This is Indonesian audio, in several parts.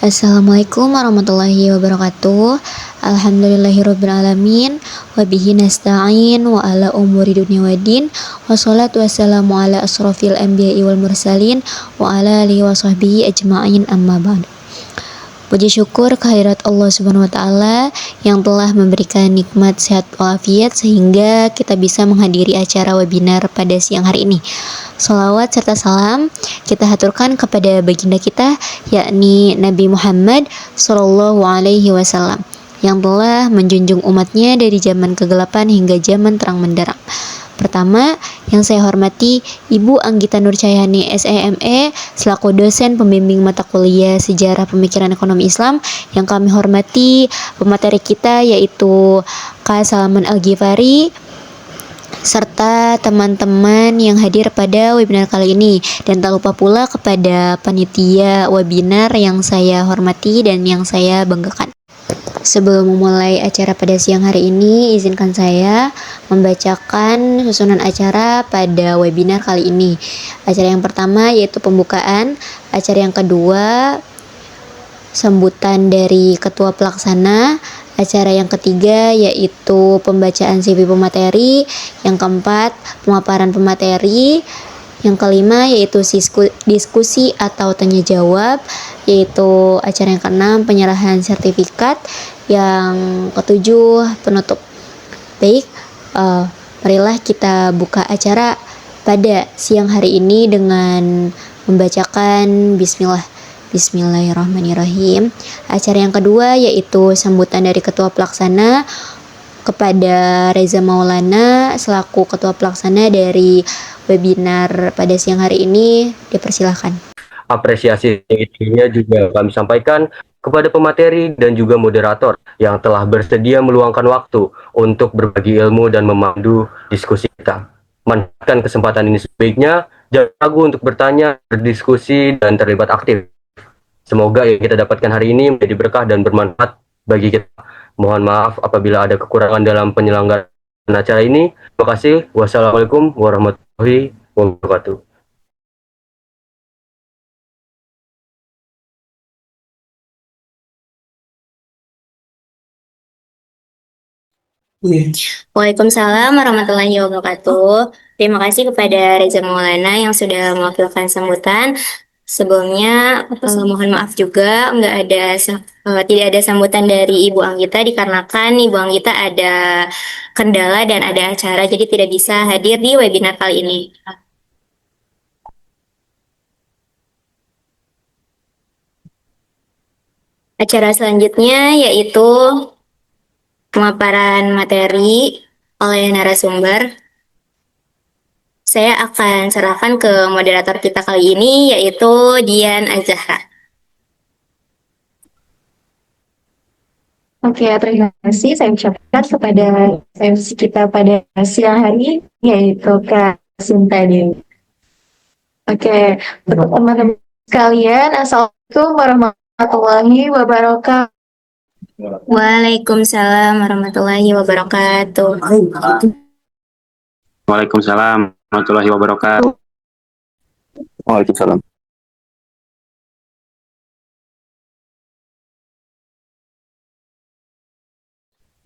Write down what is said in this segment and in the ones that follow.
Assalamualaikum warahmatullahi wabarakatuh. Alhamdulillahirrabbilalamin. Wabihi nasta'in wa ala umuri dunia waddin. Wassalatu wassalamu ala asrafil anbiya'i wal mursalin wa ala alihi wa sahbihi ajma'in amma ba'du. Puji syukur kehadirat Allah Subhanahu wa taala yang telah memberikan nikmat sehat walafiat sehingga kita bisa menghadiri acara webinar pada siang hari ini. Salawat serta salam kita haturkan kepada baginda kita, yakni Nabi Muhammad Sallallahu Alaihi Wasallam, yang telah menjunjung umatnya dari zaman kegelapan hingga zaman terang benderang. Pertama, yang saya hormati Ibu Anggita Nurcahyani SEME selaku dosen pembimbing mata kuliah Sejarah Pemikiran Ekonomi Islam. Yang kami hormati pemateri kita yaitu Kak Salman Al-Ghifari, serta teman-teman yang hadir pada webinar kali ini, dan tak lupa pula kepada panitia webinar yang saya hormati dan yang saya banggakan. Sebelum memulai acara pada siang hari ini, izinkan saya membacakan susunan acara pada webinar kali ini. Acara yang pertama yaitu pembukaan, acara yang kedua sambutan dari ketua pelaksana, acara yang ketiga yaitu pembacaan CV pemateri, yang keempat pemaparan pemateri, yang kelima yaitu diskusi atau tanya jawab, yaitu acara yang keenam penyerahan sertifikat, yang ketujuh penutup. Baik, marilah kita buka acara pada siang hari ini dengan membacakan Bismillahirrahmanirrahim. Acara yang kedua yaitu sambutan dari Ketua Pelaksana kepada Reza Maulana selaku Ketua Pelaksana dari webinar pada siang hari ini, dipersilahkan. Apresiasi tingginya juga kami sampaikan kepada pemateri dan juga moderator yang telah bersedia meluangkan waktu untuk berbagi ilmu dan memandu diskusi kita. Manfaatkan kesempatan ini sebaiknya, jangan ragu untuk bertanya, berdiskusi, dan terlibat aktif. Semoga yang kita dapatkan hari ini menjadi berkah dan bermanfaat bagi kita. Mohon maaf apabila ada kekurangan dalam penyelenggaraan acara ini. Terima kasih. Wassalamualaikum warahmatullahi wabarakatuh. Waalaikumsalam warahmatullahi wabarakatuh. Terima kasih kepada Reza Maulana yang sudah mewakilkan sambutan. Sebelumnya mohon maaf juga tidak ada sambutan dari Ibu Anggita dikarenakan Ibu Anggita ada kendala dan ada acara, jadi tidak bisa hadir di webinar kali ini. Acara selanjutnya yaitu pemaparan materi oleh narasumber. Saya akan serahkan ke moderator kita kali ini, yaitu Dian Azahra. Oke, terima kasih. Saya ucapkan kepada MC kita pada siang hari, yaitu Kak Sinta Dewi. Oke, untuk teman-teman sekalian, assalamualaikum warahmatullahi wabarakatuh. Waalaikumsalam warahmatullahi wabarakatuh. Waalaikumsalam warahmatullahi wabarakatuh. Waalaikumsalam.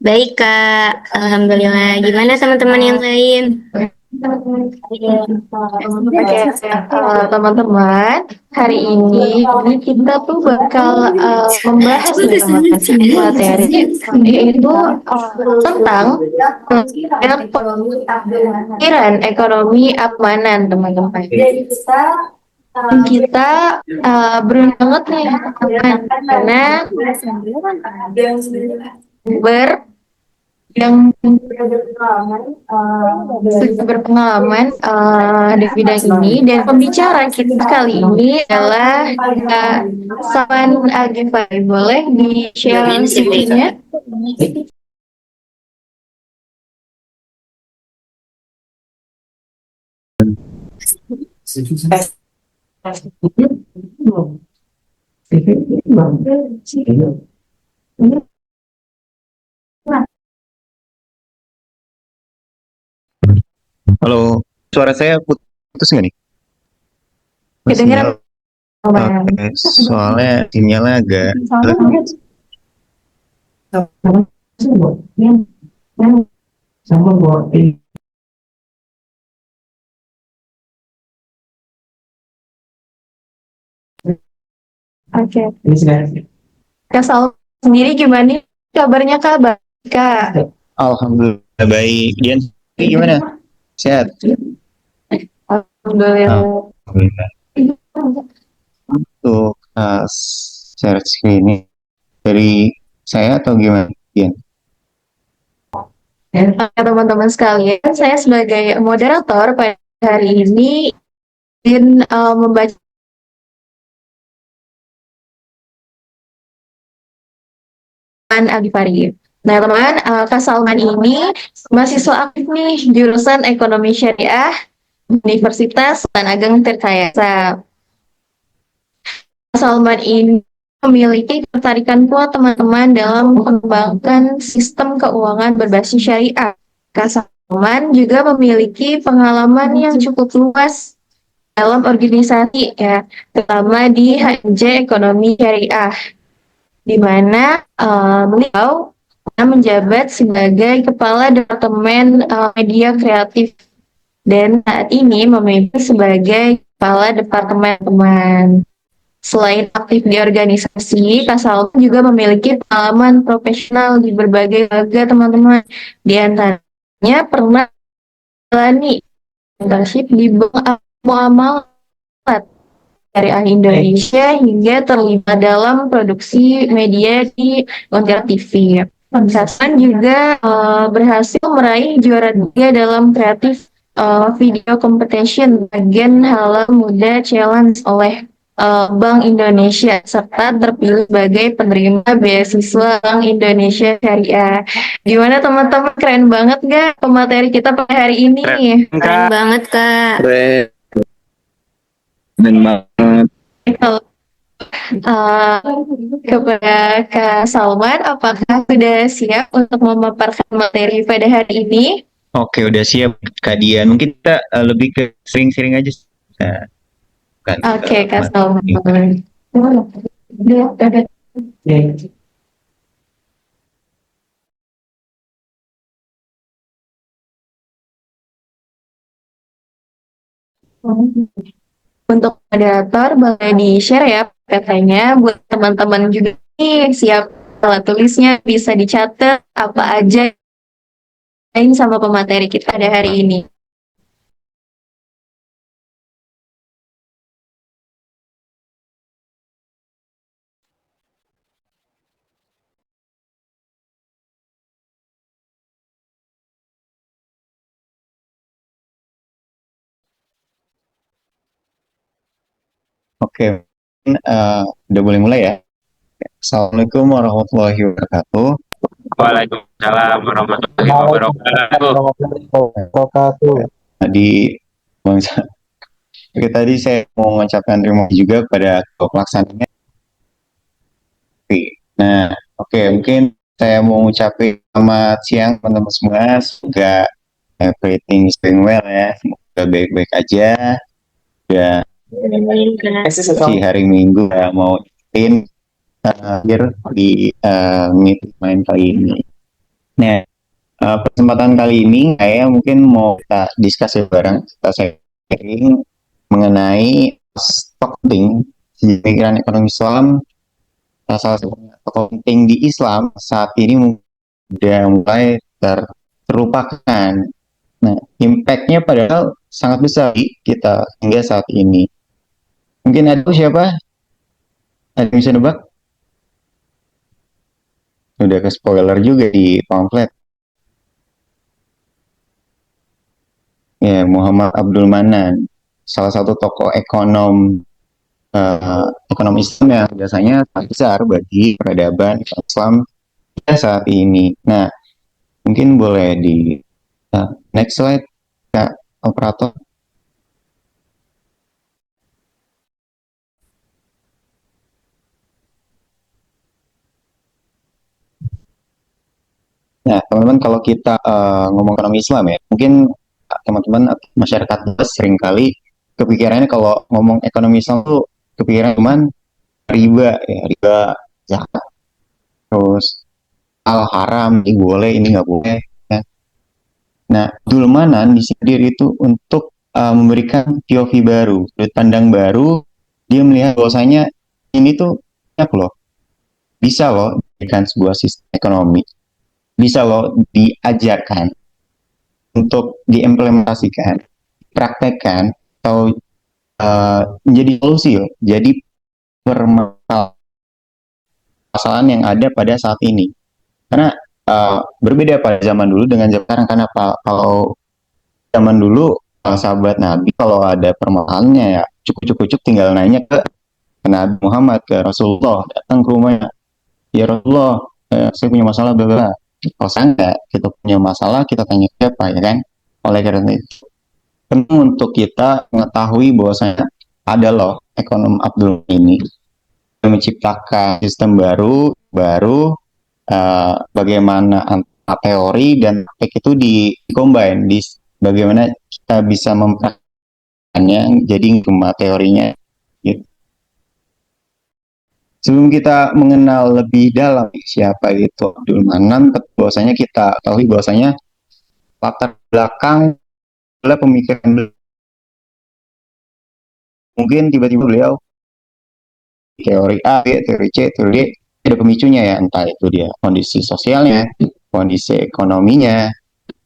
Baik, Kak. Alhamdulillah. Gimana teman-teman yang lain? Oke, teman-teman, hari ini kita tuh bakal membahas nih teman-teman materi yaitu tentang pemikiran ekonomi Abmanan, teman-teman. Kita beruntung banget nih teman-teman karena yang berpengalaman di bidang ini, dan pembicara kita kali ini adalah Salman Al-Ghifari. Boleh di-share CV-nya? Halo, suara saya putus nggak nih? Kedengeran Oke, soalnya sinyalnya agak Oke. Kak Salma sendiri gimana nih kabarnya Kak? Baik, Kak. alhamdulillah baik. Dian gimana? Sehat? Alhamdulillah. Alhamdulillah. Untuk share screen dari saya atau gimana, Dian? Oke, teman-teman sekalian, saya sebagai moderator pada hari ini ingin membaca Agifari. Nah, teman, Kak Salman ini mahasiswa aktif nih jurusan Ekonomi Syariah Universitas Sultan Ageng Tirtayasa. Kak Salman ini memiliki ketertarikan kuat teman-teman dalam mengembangkan sistem keuangan berbasis syariah. Kak Salman juga memiliki pengalaman yang cukup luas dalam organisasi ya, terutama di HMJ Ekonomi Syariah, di mana beliau menjabat sebagai Kepala Departemen Media Kreatif dan saat ini memimpin sebagai Kepala Departemen Teman. Selain aktif di organisasi, Kak Salman juga memiliki pengalaman profesional di berbagai lembaga teman-teman. Di antaranya pernah menjalani internship di Bank Muamalat Syariah Indonesia hingga terlibat dalam produksi media di Konser TV. Hasan juga berhasil meraih juara 3 dalam kreatif video competition bagian Halal Muda Challenge oleh Bank Indonesia serta terpilih sebagai penerima beasiswa Bank Indonesia Syariah. Gimana teman-teman, keren banget gak pemateri kita pada hari ini? Keren banget, Kak. Keren banget. Kalau kepada Kak Salman, apakah sudah siap untuk memaparkan materi pada hari ini? Oke, udah siap Kak Dian. Mungkin kita lebih ke sering-sering aja. Nah, bukan Oke, ke Kak Salman. Untuk moderator boleh di-share ya katanya buat teman-teman juga nih, siap alat tulisnya bisa dicatat apa aja yang sama pemateri kita pada hari ini. Oke, udah boleh mulai ya. Assalamualaikum warahmatullahi wabarakatuh. Waalaikumsalam warahmatullahi wabarakatuh. Tadi Bang Oke, tadi saya mau mengucapkan terima kasih juga kepada ketua pelaksananya. Oke, nah, oke, mungkin saya mau ngucapin selamat siang teman-teman semua. Semoga everything is going well ya. Semoga baik-baik aja. Ya, si hari Minggu ya, mau in hadir di meeting main kali ini. Nah, kesempatan kali ini saya mungkin mau kita diskusi bareng, kita sharing mengenai stok penting di pikiran ekonomi Islam. Salah satu tokoh penting di Islam saat ini sudah mulai terlupakan. Nah, impact-nya padahal sangat besar di kita hingga saat ini. Mungkin ada siapa? Ada yang bisa nebak? Udah ke spoiler juga di pamflet. Ya, Muhammad Abdul Manan, salah satu tokoh ekonom Islam yang biasanya sangat besar bagi peradaban Islam saat ini. Nah, mungkin boleh di next slide, Kak Operator. Nah, teman-teman, kalau kita ngomong ekonomi Islam ya, mungkin teman-teman masyarakat seringkali kepikirannya kalau ngomong ekonomi Islam tuh kepikiran cuman riba ya, riba zakat, terus hal haram ini boleh ini nggak boleh ya. Nah, Abdul Manan di sini itu untuk memberikan POV baru, sudut pandang baru. Dia melihat bahwasanya ini tuh banyak loh, bisa loh diberikan sebuah sistem ekonomi, bisa loh diajarkan untuk diimplementasikan, praktekkan atau menjadi solusi loh, jadi permasalahan yang ada pada saat ini. Karena berbeda pada zaman dulu dengan zaman sekarang. Karena kalau zaman dulu sahabat Nabi kalau ada permasalahannya ya cukup-cukup tinggal nanya ke Nabi Muhammad, ke Rasulullah, datang ke rumahnya, ya Rasulullah, saya punya masalah bla bla. Kalau saya enggak, kita punya masalah kita tanya siapa ya kan. Oleh karena itu penting untuk kita mengetahui bahwasanya ada loh ekonom Abdul ini menciptakan sistem baru bagaimana antara teori dan praktek itu dikombin, bagaimana kita bisa mempraktikkannya jadi cuma teorinya gitu. Sebelum kita mengenal lebih dalam siapa itu Abdul Manan, bahwasanya kita tahu bahwasanya latar belakang adalah pemikiran. Mungkin tiba-tiba beliau teori A, teori C, teori D, ada pemicunya ya, entah itu dia kondisi sosialnya, kondisi ekonominya,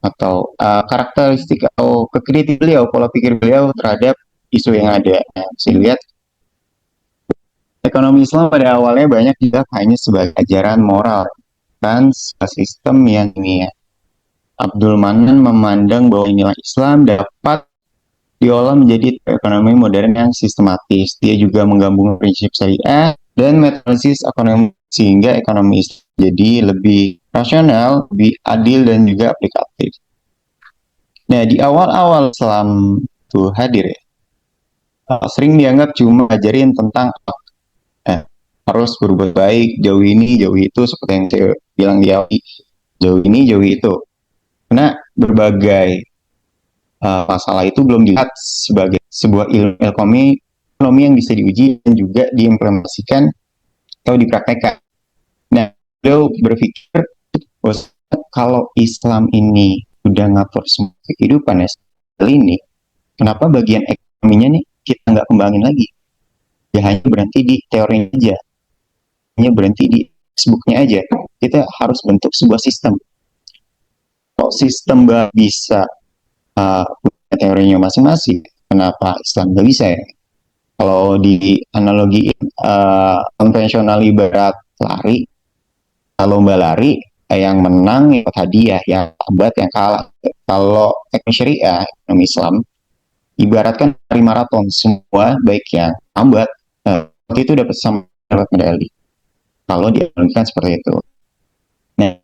atau karakteristik atau kekritik beliau, pola pikir beliau terhadap isu yang ada. Nah, saya lihat ekonomi Islam pada awalnya banyak juga hanya sebagai ajaran moral dan sistem yang ini ya. Abdul Manan memandang bahwa inilah Islam dapat diolah menjadi ekonomi modern yang sistematis. Dia juga menggabungkan prinsip syariah dan metodologi ekonomi sehingga ekonomi jadi lebih rasional, lebih adil dan juga aplikatif. Nah, di awal-awal Islam itu hadir ya, sering dianggap cuma ngajarin tentang harus berbuat baik, jauh ini, jauh itu, seperti yang saya bilang di awal, jauh ini, jauh itu. Karena berbagai masalah itu belum dilihat sebagai sebuah ilmu ekonomi yang bisa diuji dan juga diimplementasikan atau dipraktekkan. Nah, beliau berpikir kalau Islam ini udah ngatur semua kehidupan ya kali ini, kenapa bagian ekonominya nih kita nggak kembangin lagi? Ya hanya berhenti di teorinya aja, hanya berhenti di textbooknya aja. Kita harus bentuk sebuah sistem. Kalau sistem bisa punya teorinya masing-masing, kenapa Islam nggak bisa ya? Kalau di analogi konvensional ibarat lari, lomba lari, yang menang dapat hadiah, yang lambat yang kalah. Kalau ekonomi syariah, ekonomi Islam, ibaratkan lari maraton, semua baik yang lambat, itu dapat medali. Kalau dianalogikan seperti itu. Nah,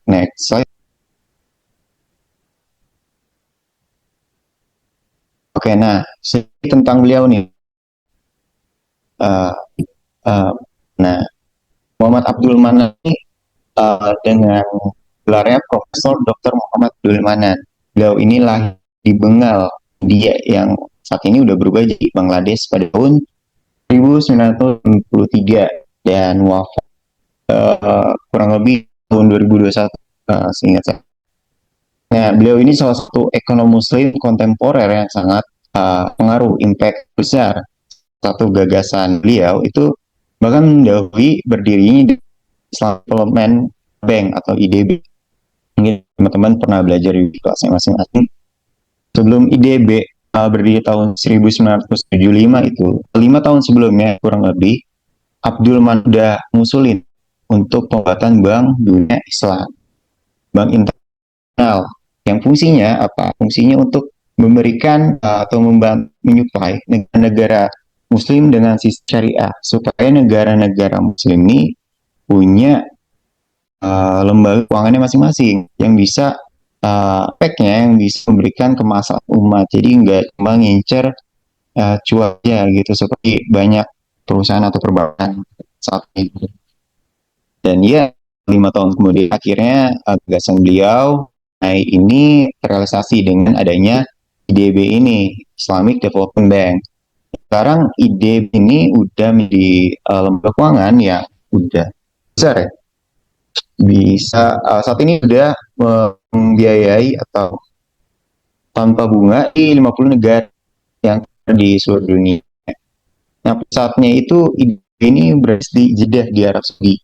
next slide. Oke, nah, tentang beliau nih. Nah, Muhammad Abdul Manan ini dengan gelarnya Profesor Dr. Muhammad Abdul Manan. Beliau ini lahir di Bengal, dia yang saat ini udah berubah jadi Bangladesh pada tahun 1993 dan wafat kurang lebih tahun 2021 seingat saya. Nah, beliau ini salah satu ekonom muslim kontemporer yang sangat pengaruh, impact besar. Satu gagasan beliau itu bahkan mendahului berdirinya Islamic Development Bank atau IDB. Mungkin teman-teman pernah belajar di kelasnya masing-masing. Sebelum IDB berdiri tahun 1975 itu, 5 tahun sebelumnya kurang lebih, Abdul Manan sudah ngusulin untuk pembuatan Bank Dunia Islam, Bank Internasional, yang fungsinya apa? Fungsinya untuk memberikan atau menyuplai negara-negara Muslim dengan sistem syariah supaya negara-negara Muslim ini punya lembaga keuangannya masing-masing yang bisa yang bisa memberikan kemaslahatan umat. Jadi nggak cuma ngincer cuaca gitu seperti banyak perusahaan atau perbankan saat ini. Dan ya 5 tahun kemudian akhirnya gagasan beliau ini terrealisasi dengan adanya IDB ini, Islamic Development Bank. sekarang ide ini udah menjadi lembaga keuangan yang udah besar ya. Bisa saat ini sudah membiayai atau tanpa bunga di 50 negara yang di seluruh dunia. Nah, pusatnya itu ide ini berada di Jeddah di Arab Saudi.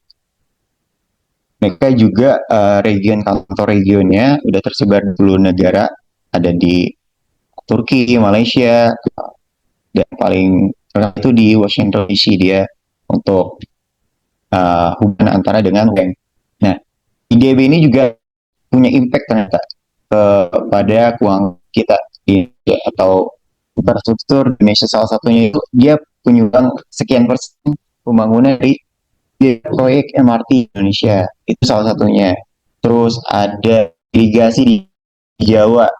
Mereka juga kantor regionnya udah tersebar di 10 negara, ada di Turki, Malaysia, dan paling terkenal itu di Washington DC dia untuk hubungan antara dengan UM. Nah, IDB ini juga punya impact ternyata kepada keuangan kita di Indonesia atau infrastruktur Indonesia, salah satunya itu dia penyumbang sekian persen pembangunan dari proyek MRT Indonesia, itu salah satunya. Terus ada irigasi di Jawa,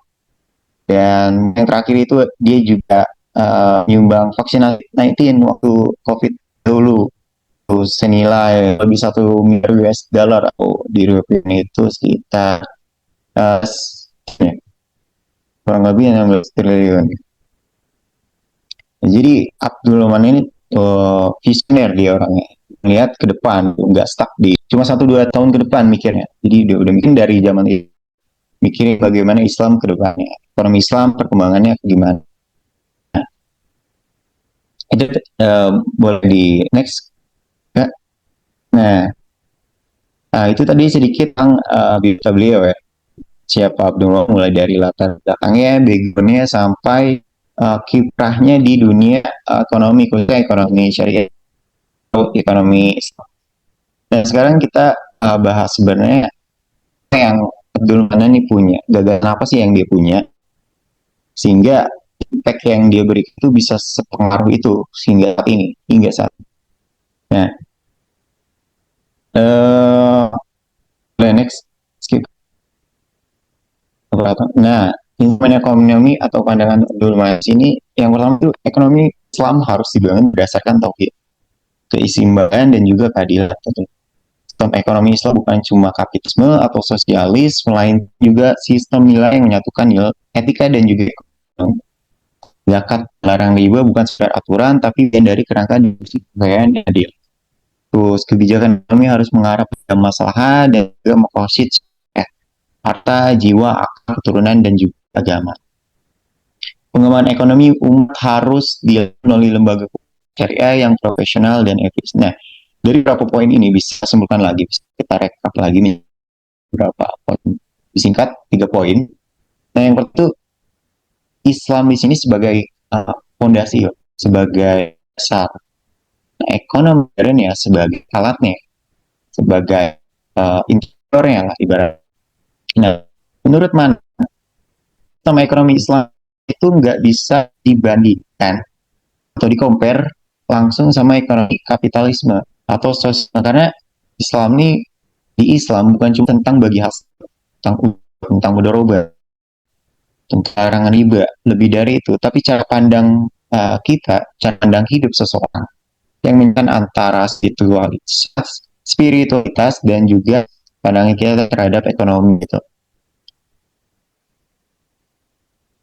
dan yang terakhir itu dia juga menyumbang vaksinasi COVID-19 waktu COVID dulu, terus senilai lebih 1 miliar US dollar atau di rupiah itu sekitar kurang lebih 16 triliun. Jadi Abdul Manan ini visioner dia orangnya, melihat ke depan, nggak stuck di cuma 1-2 tahun ke depan mikirnya. Jadi dia udah mikir dari zaman itu, mikirin bagaimana Islam ke depannya, ekonomi Islam perkembangannya gimana. Nah, itu boleh di next ya. Nah, itu tadi sedikit tentang beliau ya, siapa Abdul Manan, mulai dari latar belakangnya, backgroundnya, sampai kiprahnya di dunia ekonomi, khususnya ekonomi syariah atau ekonomi Islam. Dan sekarang kita bahas sebenarnya apa yang Abdul Manan ini punya, gagasan apa sih yang dia punya, sehingga impact yang dia berikan itu bisa sepengaruh itu hingga saat ini, hingga saat ini. Nah, next skip. Nah, instrumen ekonomi atau pandangan Abdul Manan ini, yang pertama itu ekonomi Islam harus dibangun berdasarkan tauhid, keseimbangan, dan juga keadilan. Sistem ekonomi Islam bukan cuma kapitalisme atau sosialis, melainkan juga sistem nilai yang menyatukan nilai etika dan juga ekonomi. Zakat, larang riba bukan sekedar aturan, tapi dari kerangka distribusi kekayaan yang adil. Terus kebijakan ekonomi harus mengarah pada maslahat dan juga maqasid harta, jiwa, akal, keturunan, dan juga agama. Pengembangan ekonomi umat harus dilakukan oleh lembaga syariah yang profesional dan etis. Nah, dari beberapa poin ini bisa simpulkan lagi, bisa kita rekap lagi nih beberapa poin. Disingkat 3 poin. Nah, yang pertama, Islam di sini sebagai fondasi, sebagai dasar. Nah, ekonomi modern ya sebagai alatnya, sebagai indikatornya lah ibarat. Nah, menurut Manan, sistem ekonomi Islam itu nggak bisa dibandingkan atau di-compare langsung sama ekonomi kapitalisme atau sosial, karena Islam ini, di Islam bukan cuma tentang bagi hasil, tentang mudharabah, tentang larangan riba, lebih dari itu, tapi cara pandang cara pandang hidup seseorang yang menyebabkan antara spiritualitas dan juga pandangan kita terhadap ekonomi gitu.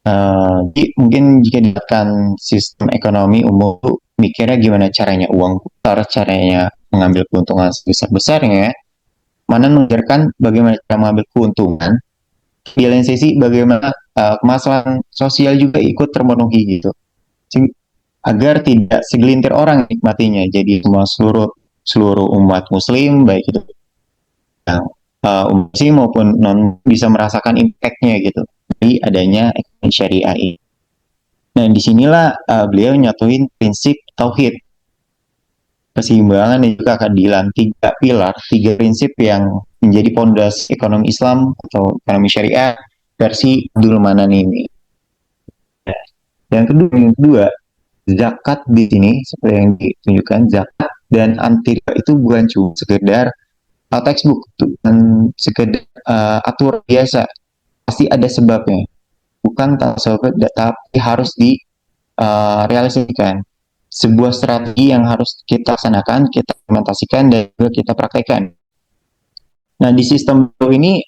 Jadi mungkin jika dikatakan sistem ekonomi umum, mikirnya gimana caranya uang putar, caranya mengambil keuntungan sebesar-besarnya. Manan mengajarkan bagaimana cara mengambil keuntungan, di lain sisi bagaimana kemaslahatan sosial juga ikut terpenuhi gitu, agar tidak segelintir orang nikmatinya, jadi seluruh umat muslim, baik itu yang muslim maupun non bisa merasakan impact-nya gitu dari adanya ekonomi syariah ini. Nah, disinilah beliau nyatuin prinsip tauhid, keseimbangan, dan juga keadilan, 3 pilar, 3 prinsip yang menjadi pondasi ekonomi Islam atau ekonomi syariah versi Abdul Manan ini. Yang kedua, zakat di sini seperti yang ditunjukkan, zakat dan anti riba itu bukan cuma sekedar textbook dan sekedar aturan biasa, pasti ada sebabnya, bukan sebab, tapi harus direalisasikan, sebuah strategi yang harus kita laksanakan, kita implementasikan, dan juga kita praktekkan. Nah, di sistem ini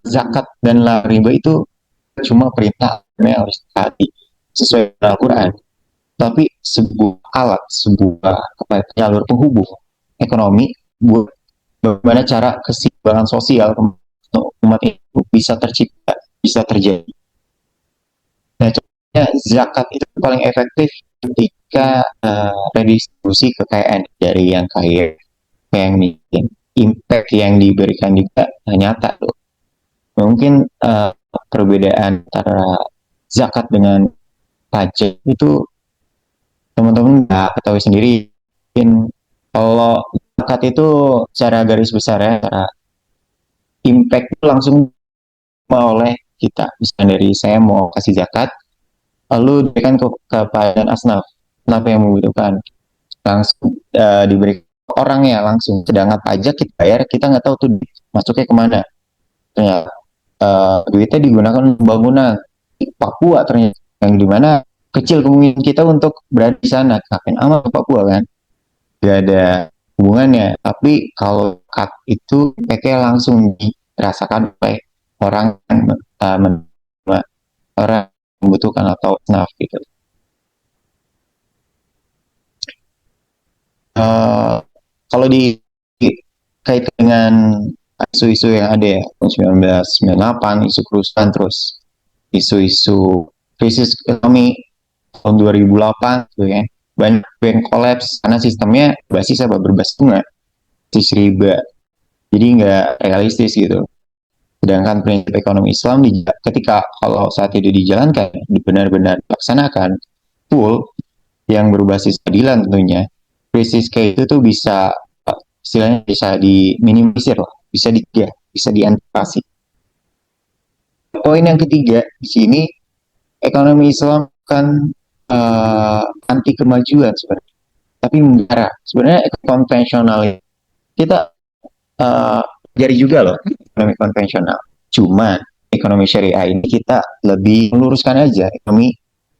zakat dan riba itu cuma perintah yang harus ditaati sesuai dengan Al-Quran. tapi sebuah alat, sebuah jalur penghubung ekonomi buat bagaimana cara keseimbangan sosial umat itu bisa tercipta, bisa terjadi. Nah, contohnya zakat itu paling efektif ketika redistribusi kekayaan dari yang kaya ke yang miskin. Impact yang diberikan juga nyata loh. Mungkin perbedaan antara zakat dengan pajak itu teman-teman nggak ketahui sendiri. Mungkin kalau zakat itu secara garis besar ya, secara impact itu langsung oleh kita. Misalnya dari saya mau kasih zakat, lalu diberikan kepada asnaf, asnaf yang membutuhkan, langsung diberi orangnya langsung. Sedangkan pajak kita bayar, kita nggak tahu tuh masuknya kemana. Ternyata duitnya digunakan untuk bangunan di Papua ternyata, yang dimana kecil kemungkinan kita untuk berada di sana. Ngapain amat ke Papua kan? Gak ada hubungannya. Tapi kalau zakat itu pakai langsung dirasakan oleh orang orang membutuhkan atau asnaf gitu. Kalau dikaitkan dengan isu-isu yang ada ya, 1998, isu kerusuhan, terus isu-isu krisis ekonomi tahun 2008 gitu ya, banyak bank kolaps karena sistemnya basis apa, berbasis bunga, basis riba, jadi nggak realistis gitu. Sedangkan prinsip ekonomi Islam ketika kalau saat itu dijalankan, benar-benar dilaksanakan full, yang berbasis keadilan tentunya, krisis kayak itu tuh bisa istilahnya bisa diminimalisir lah, bisa dicegah, bisa diantisipasi. Poin yang ketiga di sini, ekonomi Islam kan anti kemajuan sebenarnya, tapi menggara sebenarnya konvensional kita jadi juga loh ekonomi konvensional. Cuma ekonomi syariah ini kita lebih meluruskan aja ekonomi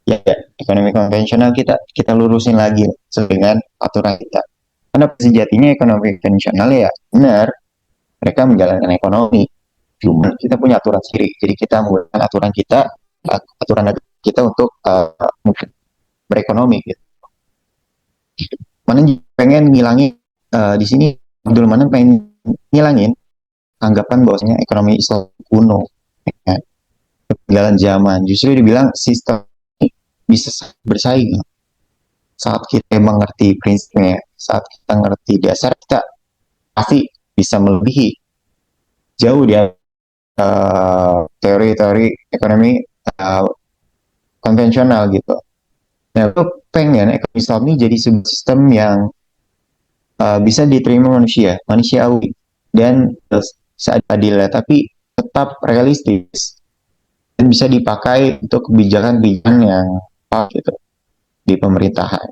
ya, ekonomi konvensional kita lurusin lagi sesuai dengan aturan kita. Karena sejatinya ekonomi konvensional ya benar, mereka menjalankan ekonomi. Cuma kita punya aturan sendiri. Jadi kita menggunakan aturan kita untuk berekonomi gitu. Mana pengen ngilangin di sini, Abdul Manan pengen ngilangin anggapan bahwasanya ekonomi Islam kuno, ya, ketinggalan zaman. Justru dibilang sistem ini bisa bersaing saat kita mengerti prinsipnya, saat kita mengerti dasar, kita pasti bisa melebihi jauh dia teori-teori ekonomi konvensional gitu. Nah, aku pengen ekonomi Islam ini jadi sebuah sistem yang bisa diterima manusiawi dan seadil, tapi tetap realistis dan bisa dipakai untuk kebijakan-kebijakan yang apa gitu di pemerintahan.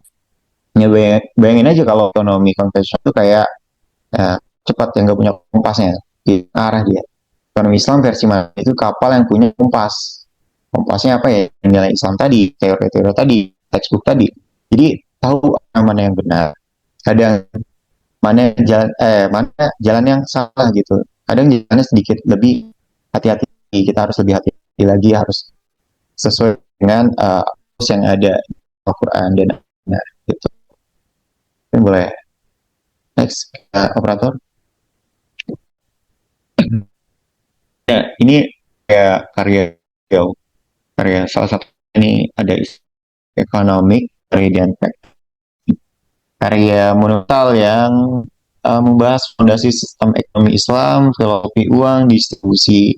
Ya, bayangin aja kalau ekonomi konvensional itu kayak cepat yang nggak punya kompasnya di arah dia. Ekonomi Islam versi mana itu kapal yang punya kompas. Kompasnya apa ya? Nilai Islam tadi, teori-teori tadi, textbook tadi. Jadi tahu mana yang benar. Kadang mana jalan yang salah gitu. Kadang jalannya sedikit lebih hati-hati. Kita harus lebih hati-hati lagi, harus sesuai dengan yang ada di Al-Quran dan gitu. Boleh next operator. Ya, ini kayak karya salah satu ini ada ekonomi dan karya monumental yang membahas fondasi sistem ekonomi Islam, filosofi uang, distribusi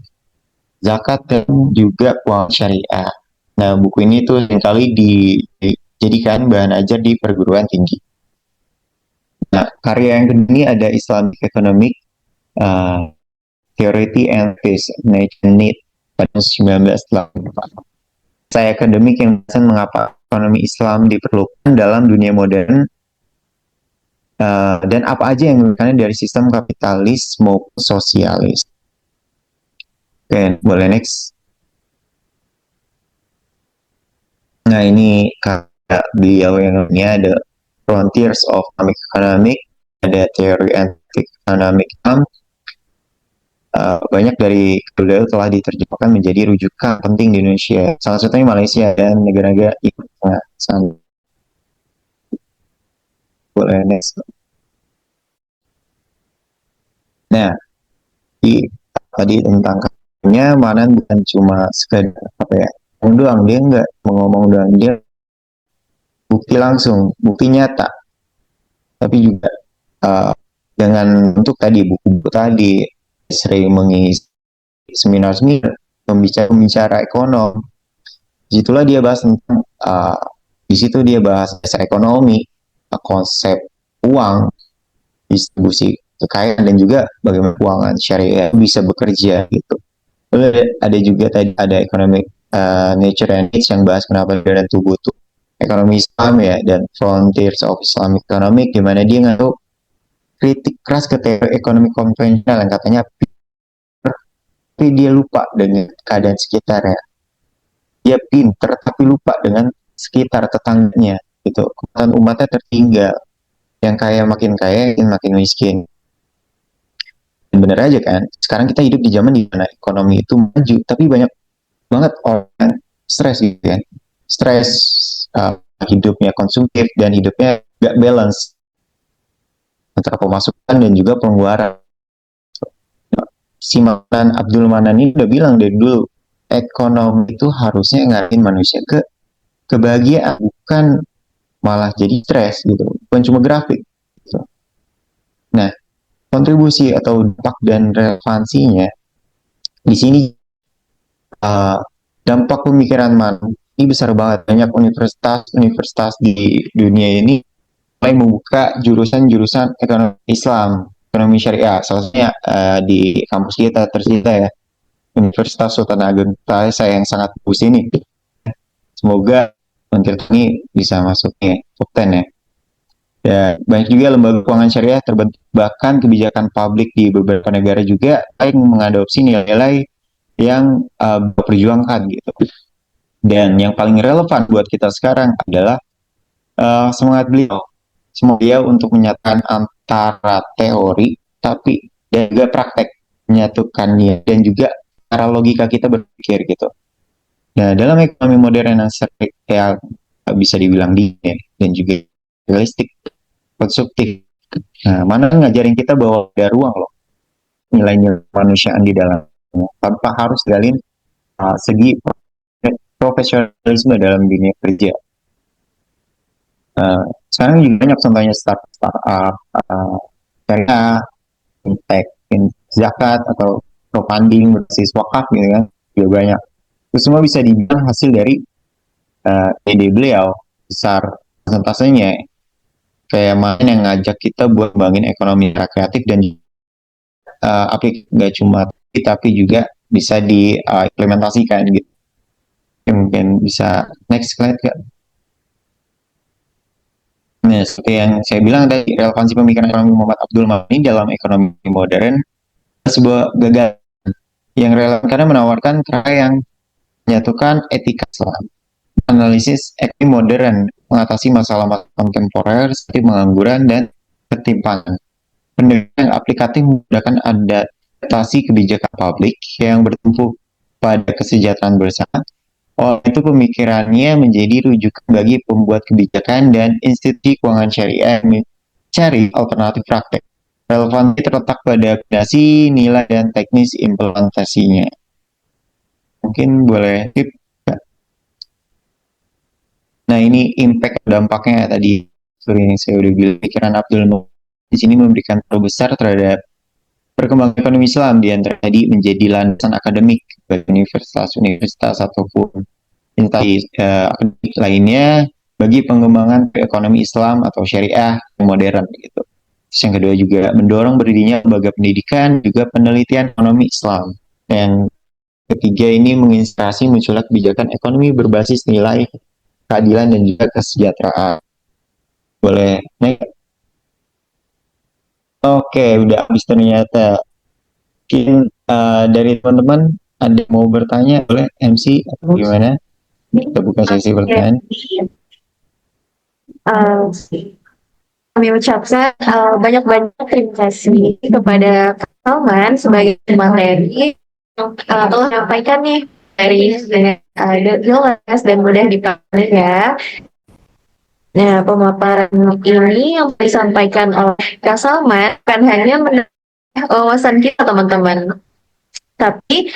zakat, dan juga uang syariah. Nah, buku ini tuh seringkali dijadikan bahan ajar di perguruan tinggi. Nah, karya yang kedua ini ada Islamic Economic Theory and Peace Nation Need pada 1984. Saya akademik yang menjelaskan mengapa ekonomi Islam diperlukan dalam dunia modern dan apa aja yang membedakannya dari sistem kapitalis maupun sosialis. Oke, boleh next. Nah, ini karya beliau yang namanya ada Frontiers of Economic, ada Theory and Economic. Banyak dari beliau telah diterjemahkan menjadi rujukan penting di Indonesia, salah satunya Malaysia dan negara-negara ikut sana. boleh next. Nah, tadi tentang kenyamanan bukan cuma sekedar apa ya, ngomong doang, dia nggak ngomong doang, dia bukti langsung, bukti nyata, tapi juga dengan untuk tadi buku-buku tadi sering mengisi seminar-seminar pembicara ekonom. Disitulah dia bahas tentang di situ dia bahas dasar ekonomi, konsep uang, distribusi kekayaan, dan juga bagaimana keuangan syariah bisa bekerja gitu. Lalu ada juga tadi ada ekonomi nature and needs yang bahas kenapa dan tubuh tuh ekonomi Islam ya, dan frontiers of Islamic economic, di mana dia ngaruh kritik keras ke teori ekonomi konvensional yang katanya tapi dia lupa dengan keadaan sekitar ya. Dia pinter tapi lupa dengan sekitar tetangganya gitu. Kekuatan umatnya tertinggal. Yang kaya makin kaya, yang makin miskin. Dan bener aja kan, sekarang kita hidup di zaman di mana ekonomi itu maju, tapi banyak banget orang stres gitu kan. Stres, hidupnya konsumtif dan hidupnya gak balance antara pemasukan dan juga pengeluaran. Si Manan Abdul Manan ini udah bilang dari dulu, ekonomi itu harusnya ngarahin manusia ke kebahagiaan, bukan malah jadi stres gitu, bukan cuma grafik gitu. Nah, kontribusi atau dampak dan relevansinya di sini, dampak pemikiran Manan ini besar banget. Banyak universitas di dunia ini mulai membuka jurusan-jurusan ekonomi Islam, ekonomi syariah. Salah satunya di kampus kita tercinta ya, Universitas Sultan Ageng saya yang sangat bagus ini. Semoga nanti ini bisa masuk top 10 ya. Ya, banyak juga lembaga keuangan syariah terbentuk, bahkan kebijakan publik di beberapa negara juga yang mengadopsi nilai-nilai yang berperjuangkan gitu. Dan yang paling relevan buat kita sekarang adalah semangat beliau untuk menyatakan antara teori tapi dan juga praktek, menyatukannya dan juga cara logika kita berpikir gitu. Nah, dalam ekonomi modern yang bisa dibilang dingin dan juga realistik, konstruktif. Nah, Mana ngajarin kita bahwa ada ruang loh nilai-nilai kemanusiaan di dalamnya tanpa harus galin segi profesionalisme dalam dunia kerja. Sekarang juga banyak contohnya startup, syariah, fintech, zakat atau crowdfunding berbasis wakaf gitu kan, juga banyak. Itu semua bisa dibilang hasil dari ide beliau, besar persentasenya. Kayak Mana yang ngajak kita buat bangun ekonomi kreatif dan aplikasi nggak cuma tapi juga bisa diimplementasikan gitu. Mungkin bisa next slide Kak. Nah, seperti yang saya bilang tadi, relevansi pemikiran ekonomi Muhammad Abdul Manan dalam ekonomi modern sebuah gagasan yang relevan karena menawarkan cara yang menyatukan etika Islam, analisis ekonomi modern, mengatasi masalah kontemporer seperti pengangguran dan ketimpangan. Pendekatan yang aplikatif menggunakan adaptasi kebijakan publik yang bertumpu pada kesejahteraan bersama. Oleh itu pemikirannya menjadi rujukan bagi pembuat kebijakan dan institusi keuangan syariah mencari alternatif praktek. Relevansi terletak pada kombinasi nilai dan teknis implementasinya. Mungkin boleh tip. Nah, ini impact dampaknya tadi. Seperti saya udah bilang, pikiran Abdul Mu'min di sini memberikan pengaruh besar terhadap perkembangan ekonomi Islam, di antara tadi menjadi landasan akademik bagi universitas ataupun instansi akademik lainnya bagi pengembangan ekonomi Islam atau syariah yang modern gitu. Terus yang kedua juga mendorong berdirinya lembaga pendidikan juga penelitian ekonomi Islam. Yang ketiga ini menginspirasi munculnya kebijakan ekonomi berbasis nilai keadilan dan juga kesejahteraan. Boleh naik? Oke, udah habis ternyata. Mungkin dari teman-teman ada yang mau bertanya, boleh MC atau gimana? Kita buka sesi pertanyaan. Kami ucapkan banyak-banyak terima kasih kepada Kak Salman sebagai materi yang telah menyampaikan nih dari jelas dan mudah dipahami ya. Nah, pemaparan ini yang disampaikan oleh Kak Salma kan hanya menambah wawasan kita teman-teman, tapi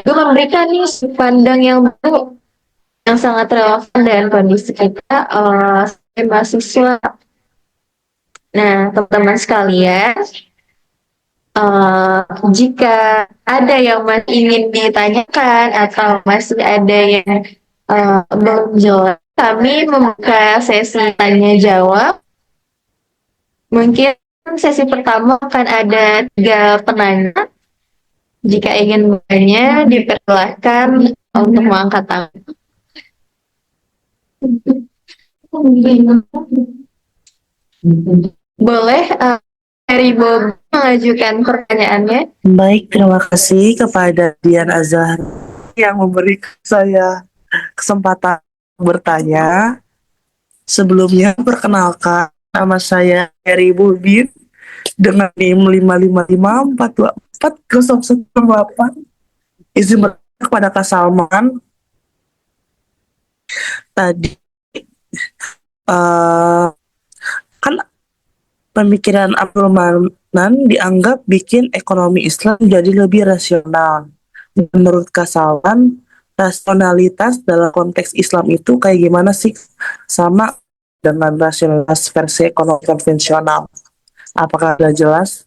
juga memberikan nih sudut pandang yang baru yang sangat relevan dengan kondisi kita sebagai mahasiswa. Nah, teman-teman sekalian, eh, jika ada yang masih ingin ditanyakan atau masih ada yang belum jelas, kami membuka sesi tanya jawab. Mungkin sesi pertama akan ada 3 penanya. Jika ingin bertanya, dipersilahkan untuk mengangkat tangan. Boleh Heri Bob mengajukan pertanyaannya? Baik, terima kasih kepada Dian Azhar yang memberi saya kesempatan bertanya. Sebelumnya, perkenalkan, nama saya Heri Bobin dengan NIM 555424018. Izin bertanya kepada Kak Salman. Tadi, eh, kan pemikiran Abdul Manan dianggap bikin ekonomi Islam jadi lebih rasional. Menurut Kak Salman, rasionalitas dalam konteks Islam itu kayak gimana sih? Sama dengan rasionalitas versi ekonomi konvensional. Apakah sudah jelas?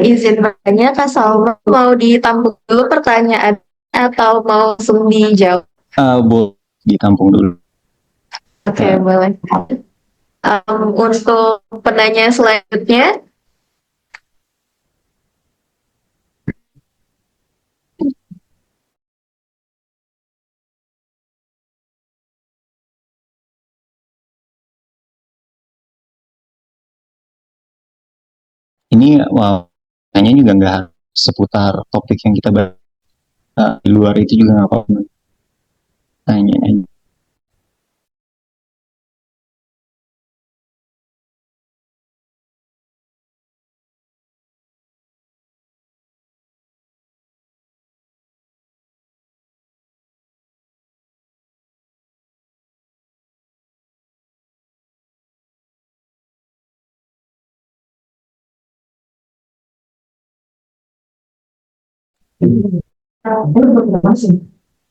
Izin bertanya, Kak Salma mau ditampung dulu pertanyaan atau mau langsung dijawab? Boleh ditampung dulu. Oke, boleh. Untuk penanya selanjutnya, Ini tanya juga nggak seputar topik yang kita bahas. Di luar itu juga nggak apa-apa. Tanya aja.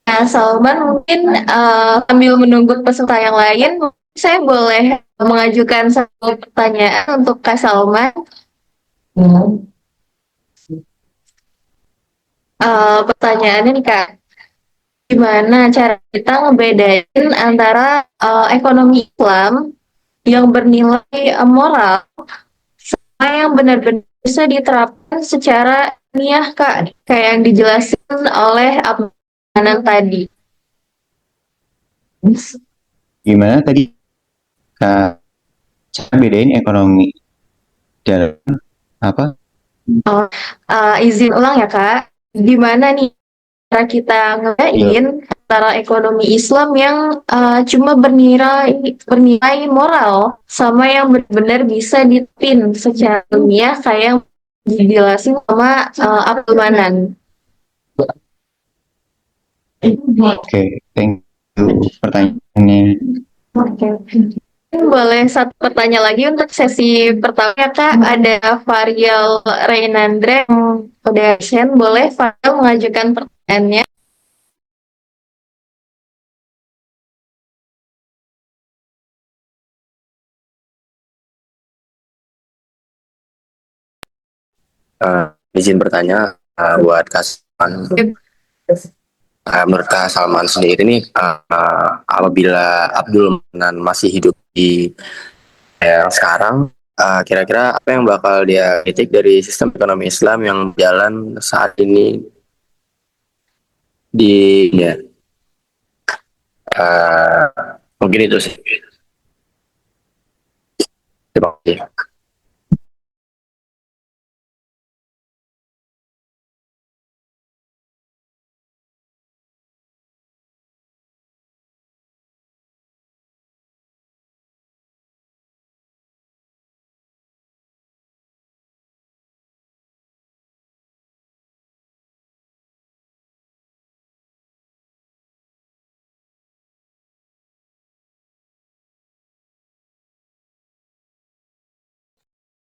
Kak Salman mungkin sambil menunggu peserta yang lain, saya boleh mengajukan satu pertanyaan untuk Kak Salman. Pertanyaannya nih Kak, gimana cara kita ngebedain antara ekonomi Islam yang bernilai moral sama yang benar-benar bisa diterapkan secara ilmiah Kak, kayak yang dijelaskan oleh Abdul Manan tadi. Gimana tadi Kak, cara bedain ekonomi dalam apa? Izin ulang ya Kak, gimana nih cara kita ngebedain antara ekonomi Islam yang cuma bernilai moral sama yang benar-benar bisa dipin secara ilmiah kayak yang dijelasin sama Abdul Manan. Oke, thank you pertanyaannya. Oke. Boleh satu pertanyaan lagi untuk sesi pertama ya Kak. Ada Varial Reynandre yang udah absen. Boleh Varial mengajukan pertanyaannya? Izin bertanya buat Kak Salman. Menurut Kak Salman sendiri nih, apabila Abdul Manan masih hidup di yang sekarang, kira-kira apa yang bakal dia kritik dari sistem ekonomi Islam yang berjalan saat ini di ya, eh, mungkin itu sih. Terima kasih.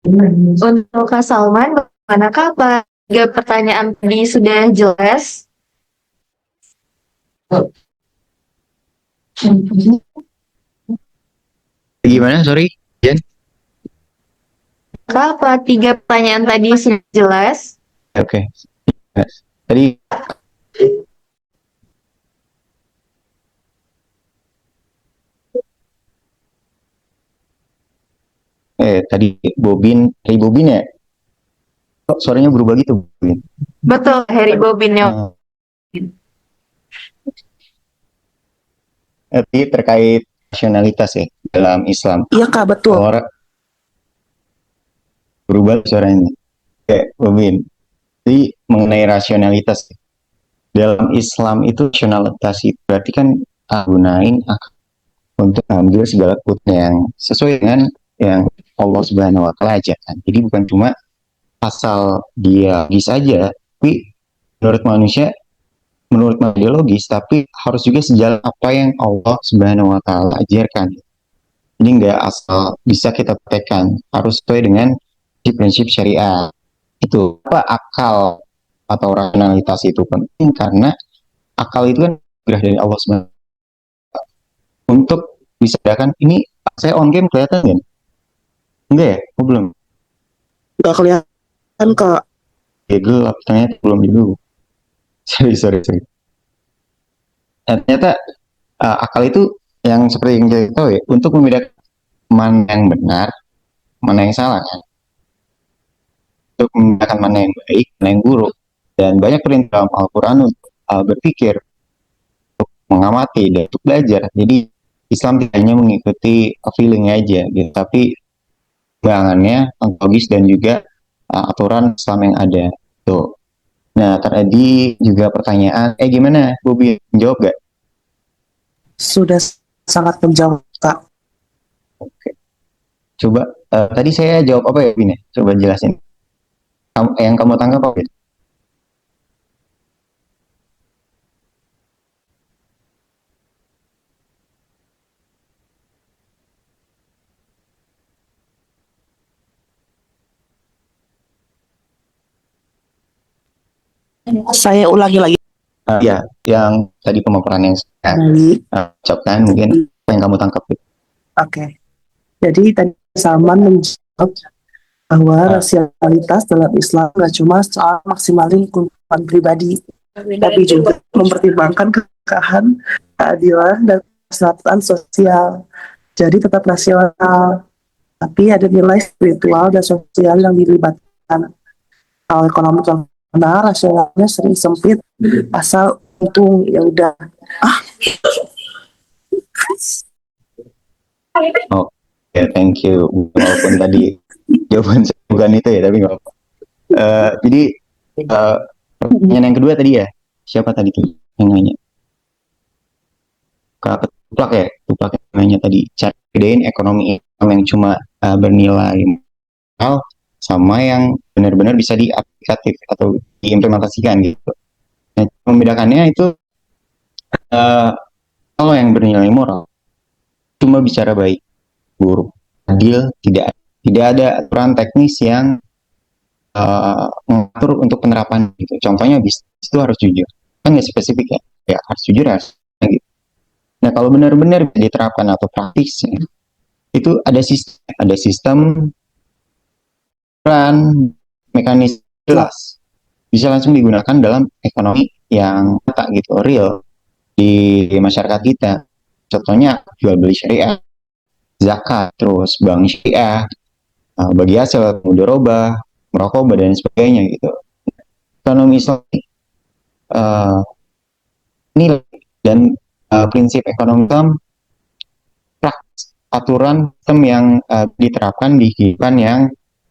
Untuk Kak Salman, bagaimanakah apa? Tiga pertanyaan tadi sudah jelas? Gimana? Sorry, Jen? Apa tiga pertanyaan tadi sudah jelas? Oke. Tadi tadi Bobin ya? Kok suaranya berubah gitu, Bobin? Betul, Harry Bobin yang Tapi terkait rasionalitas ya dalam Islam. Iya Kak, betul. Orang berubah suaranya. Oke, Bobin. Jadi mengenai rasionalitas dalam Islam itu rasionalitas itu berarti kan gunain akal untuk ambil segala keputusan yang sesuai dengan yang Allah Subhanahu wa taala ajarkan. Jadi bukan cuma asal dia logis aja, tapi menurut manusia menurut dia logis, tapi harus juga sejalan apa yang Allah Subhanahu wa taala ajarkan. Jadi nggak asal bisa kita praktekkan, harus sesuai dengan prinsip syariat. Itu apa akal atau rasionalitas itu penting karena akal itu kan anugerah dari Allah Subhanahu untuk bisa bedakan ini saya on game kelihatan kan? Enggak ya? Oh, belum. Nggak kelihatan Kak. Ya gelap ternyata belum dulu. Sorry. Nah, ternyata akal itu yang seperti yang kita tahu ya untuk membedakan mana yang benar, mana yang salah kan. Untuk membedakan mana yang baik, mana yang buruk. Dan banyak perintah dalam Al-Quran untuk berpikir, untuk mengamati, dan untuk belajar. Jadi Islam tidak hanya mengikuti feeling aja, gitu, tapi perkembangannya logis dan juga aturan Islam yang ada. Tuh. Nah, tadi juga pertanyaan, gimana, Bobi? Jawab gak? Sudah sangat menjawab Kak. Oke. Coba, tadi saya jawab apa ya, Bine? Coba jelasin. Yang kamu tangkap apa? Saya ulangi lagi. Ya, yang tadi pemaparan yang saya ucapkan, mungkin apa yang kamu tangkap? Oke. Jadi tadi Salman menjawab bahwa rasionalitas dalam Islam nggak cuma soal maksimalin keuntungan pribadi, tapi juga mempertimbangkan keberkahan, keadilan, dan kesejahteraan sosial. Jadi tetap rasional, tapi ada nilai spiritual dan sosial yang dilibatkan. Kalau ekonomi karena rasionalnya sering sempit, asal untung ya udah. Oke, thank you. Walaupun tadi jawaban saya bukan itu ya, tapi nggak apa-apa. Jadi pertanyaan yang kedua tadi ya, siapa tadi tuh yang nanya? Kak Tuplak ya, Tuplak yang nanya tadi. Cara bedain ekonomi yang cuma bernilai mahal sama yang benar-benar bisa diaplikatif atau diimplementasikan gitu. Nah, membedakannya itu kalau yang bernilai moral cuma bicara baik, buruk, adil, tidak ada aturan teknis yang mengatur untuk penerapan gitu. Contohnya bisnis itu harus jujur, kan nggak spesifik ya harus jujur harus gitu. Nah kalau benar-benar diterapkan atau praktisnya itu ada sistem peran mekanisme jelas bisa langsung digunakan dalam ekonomi yang nyata gitu real di masyarakat kita. Contohnya jual beli syariah, zakat, terus bank syariah, bagi hasil mudharabah, merokobah dan sebagainya gitu. Ekonomi Islam nilai dan prinsip ekonomi Islam aturan sistem yang diterapkan di kehidupan yang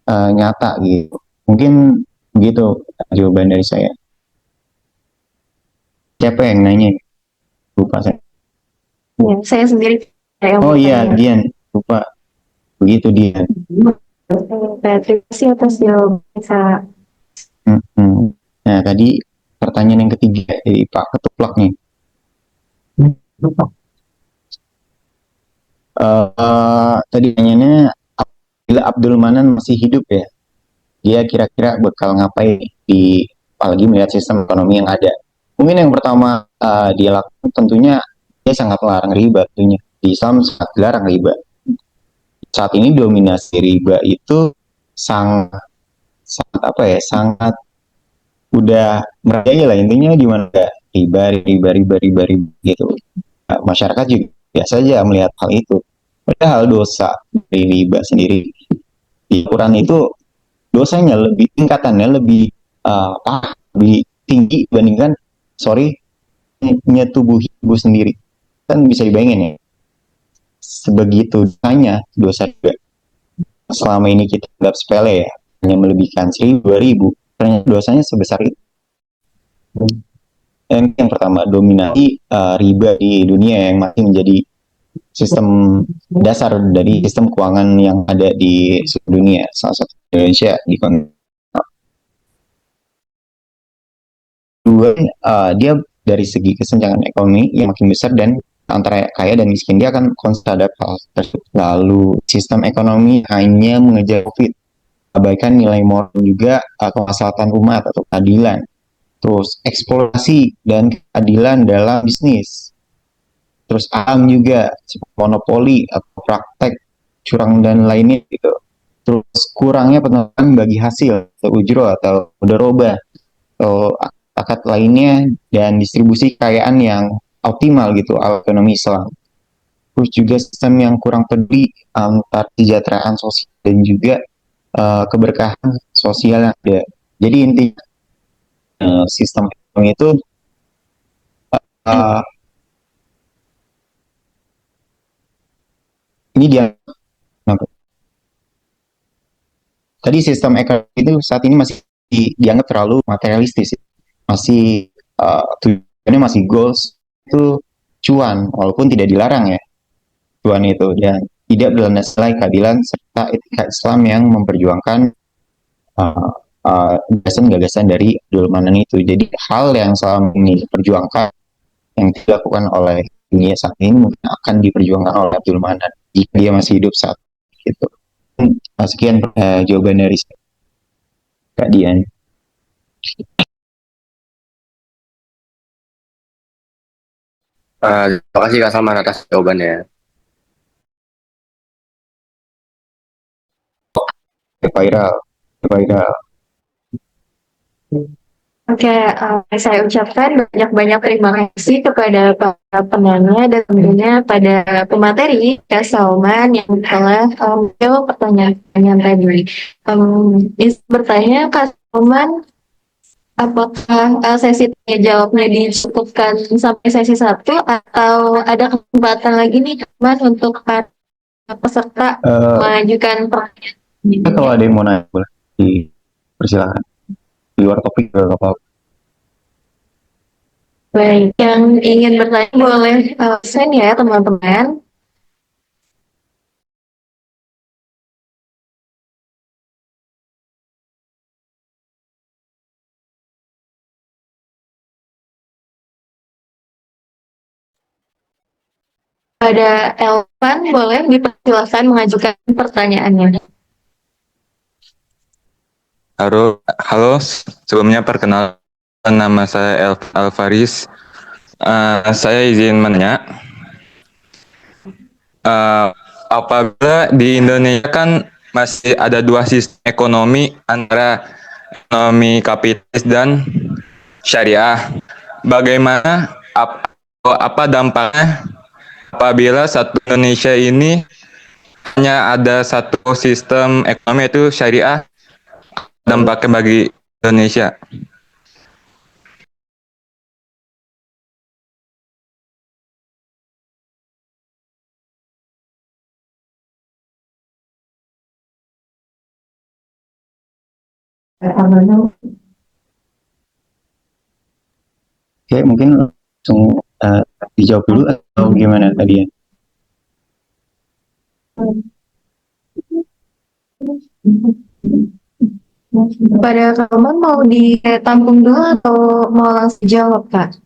nyata gitu. Mungkin begitu jawaban dari saya. Siapa yang nanya? Lupa saya. Ya, saya sendiri. Oh iya, Dian. Lupa. Begitu, Dian. Terima kasih atas jawabannya, Kak. Nah, tadi pertanyaan yang ketiga dari Pak Ketuplak nih. Tadi pertanyaannya, apabila Abdul Manan masih hidup ya, dia kira-kira bakal ngapain di apalagi melihat sistem ekonomi yang ada. Mungkin yang pertama dia lakukan tentunya dia sangat melarang riba tentunya. Di Islam sangat dilarang riba. Saat ini dominasi riba itu sangat sangat apa ya, sangat udah merajai lah, intinya di mana riba gitu. Masyarakat juga biasa aja melihat hal itu. Padahal dosa dari riba sendiri di Quran itu dosanya lebih, tingkatannya lebih lebih tinggi dibandingkan nyetubuhi ibu sendiri. Kan bisa dibayangin ya, sebegitu dosanya dosa juga. Selama ini kita anggap sepele ya, hanya melebihkan 1.000 2.000, ternyata dosanya sebesar itu. Yang pertama, dominasi riba di dunia yang masih menjadi sistem dasar dari sistem keuangan yang ada di seluruh dunia, salah satu Indonesia di dua. Dia dari segi kesenjangan ekonomi yang makin besar, dan antara kaya dan miskin dia akan konstan ada hal tersebut. Lalu sistem ekonomi hanya mengejar profit, abaikan nilai moral juga, kemaslahatan umat atau keadilan. Terus eksplorasi dan keadilan dalam bisnis. Terus alam juga, monopoli atau praktek curang dan lainnya gitu. Terus kurangnya penekanan bagi hasil atau ujro atau mudharabah atau akad lainnya, dan distribusi kekayaan yang optimal gitu ala ekonomi Islam. Terus juga sistem yang kurang peduli antar kesejahteraan sosial dan juga keberkahan sosial yang ada. Jadi intinya sistem ekonomi itu ini dia. Tadi sistem ekonomi itu saat ini masih dianggap terlalu materialistis, masih tujuannya masih goals itu cuan, walaupun tidak dilarang ya cuan itu, dan tidak berlandaskan keadilan serta etika Islam yang memperjuangkan gagasan-gagasan dari Abdul Manan itu. Jadi hal yang selama ini diperjuangkan yang dilakukan oleh dunia saat ini mungkin akan diperjuangkan oleh Abdul Manan jika dia masih hidup saat itu. Sekian jawaban dari Kak Dian. Terima kasih Kak Salman atas jawabannya. Viral. Oke, saya ucapkan banyak-banyak terima kasih kepada para penanya dan tentunya pada pemateri Kak Salman yang telah menjawab pertanyaan-pertanyaan tadi. Bisa bertanya Kak Salman, apakah sesi tanya jawabnya dicukupkan sampai sesi 1 atau ada kesempatan lagi nih Salman untuk para peserta mengajukan pertanyaan? Kalau ada yang mau nanya boleh dipersilakan. Di luar topik juga apa-apa. Baik, yang ingin bertanya boleh send ya teman-teman. Pada Elvan boleh dipersilakan mengajukan pertanyaannya. Halo, sebelumnya perkenalkan nama saya Alvaris. Saya izin menanya, apabila di Indonesia kan masih ada dua sistem ekonomi antara ekonomi kapitalis dan syariah. Bagaimana apa dampaknya apabila satu Indonesia ini hanya ada satu sistem ekonomi yaitu syariah, dampaknya bagi Indonesia? Oke, mungkin langsung dijawab dulu atau gimana tadi ya? Pada kamu mau ditampung dulu atau mau langsung jawab Kak?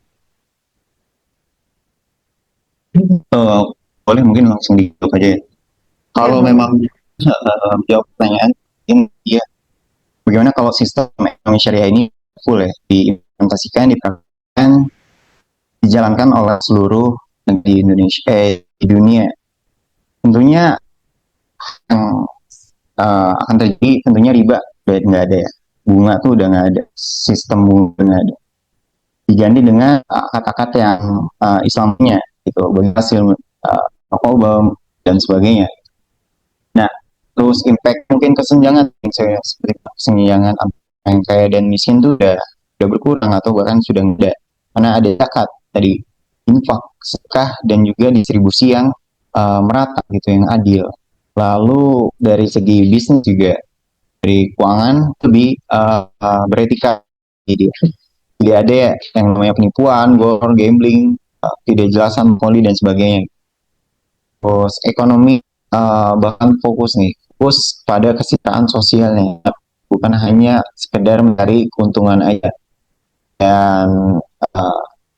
Boleh mungkin langsung dijawab aja ya. Kalau memang jawab pertanyaan mungkin ya, bagaimana kalau sistem ekonomi syariah ini full ya diimplementasikan, dipraktikkan, dijalankan oleh seluruh negeri di Indonesia, di dunia. Tentunya yang akan terjadi tentunya riba udah nggak ada ya, bunga tuh udah nggak ada, sistem bunga udah nggak ada, diganti dengan kata-kata yang Islamnya gitu, bagi hasil rokok dan sebagainya. Nah, terus impact mungkin kesenjangan seperti kesenjangan yang kaya dan miskin tuh udah berkurang atau bahkan sudah nggak ada, karena ada zakat tadi, infak, sedekah, dan juga distribusi yang merata gitu, yang adil. Lalu dari segi bisnis juga, dari keuangan lebih beretika, jadi tidak ada ya yang namanya penipuan, gambling, tidak jelasan poli dan sebagainya. Terus ekonomi bahkan fokus pada kesejahteraan sosialnya, bukan hanya sekedar mencari keuntungan aja. Dan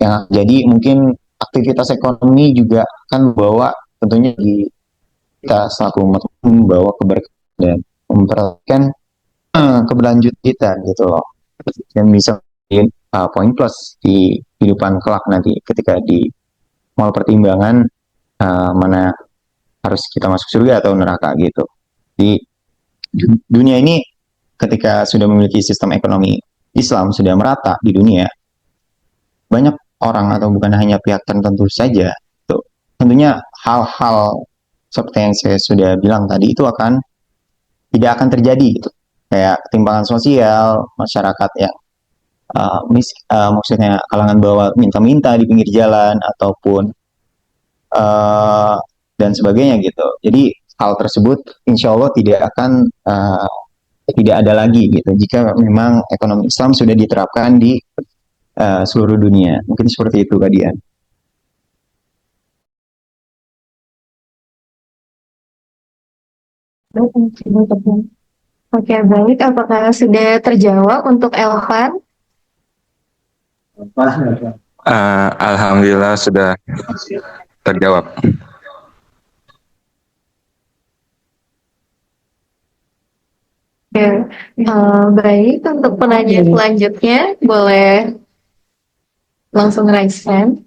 yang jadi mungkin aktivitas ekonomi juga akan membawa tentunya di kita selaku umat membawa keberkahan dan memperhatikan keberlanjut kita gitu loh, dan bisa menjadi poin plus di kehidupan kelak nanti ketika di mal pertimbangan mana harus kita masuk surga atau neraka gitu. Di dunia ini ketika sudah memiliki sistem ekonomi Islam sudah merata di dunia, banyak orang atau bukan hanya pihak tertentu saja tuh, tentunya hal-hal seperti yang saya sudah bilang tadi itu tidak akan terjadi gitu, kayak ketimpangan sosial, masyarakat yang maksudnya kalangan bawah minta-minta di pinggir jalan ataupun dan sebagainya gitu. Jadi hal tersebut insya Allah tidak ada lagi gitu jika memang ekonomi Islam sudah diterapkan di seluruh dunia. Mungkin seperti itu Kak Dian. Oke, baik. Apakah sudah terjawab untuk Elvan? Alhamdulillah sudah terjawab. Oke, baik. Untuk penanya selanjutnya, boleh langsung raise hand.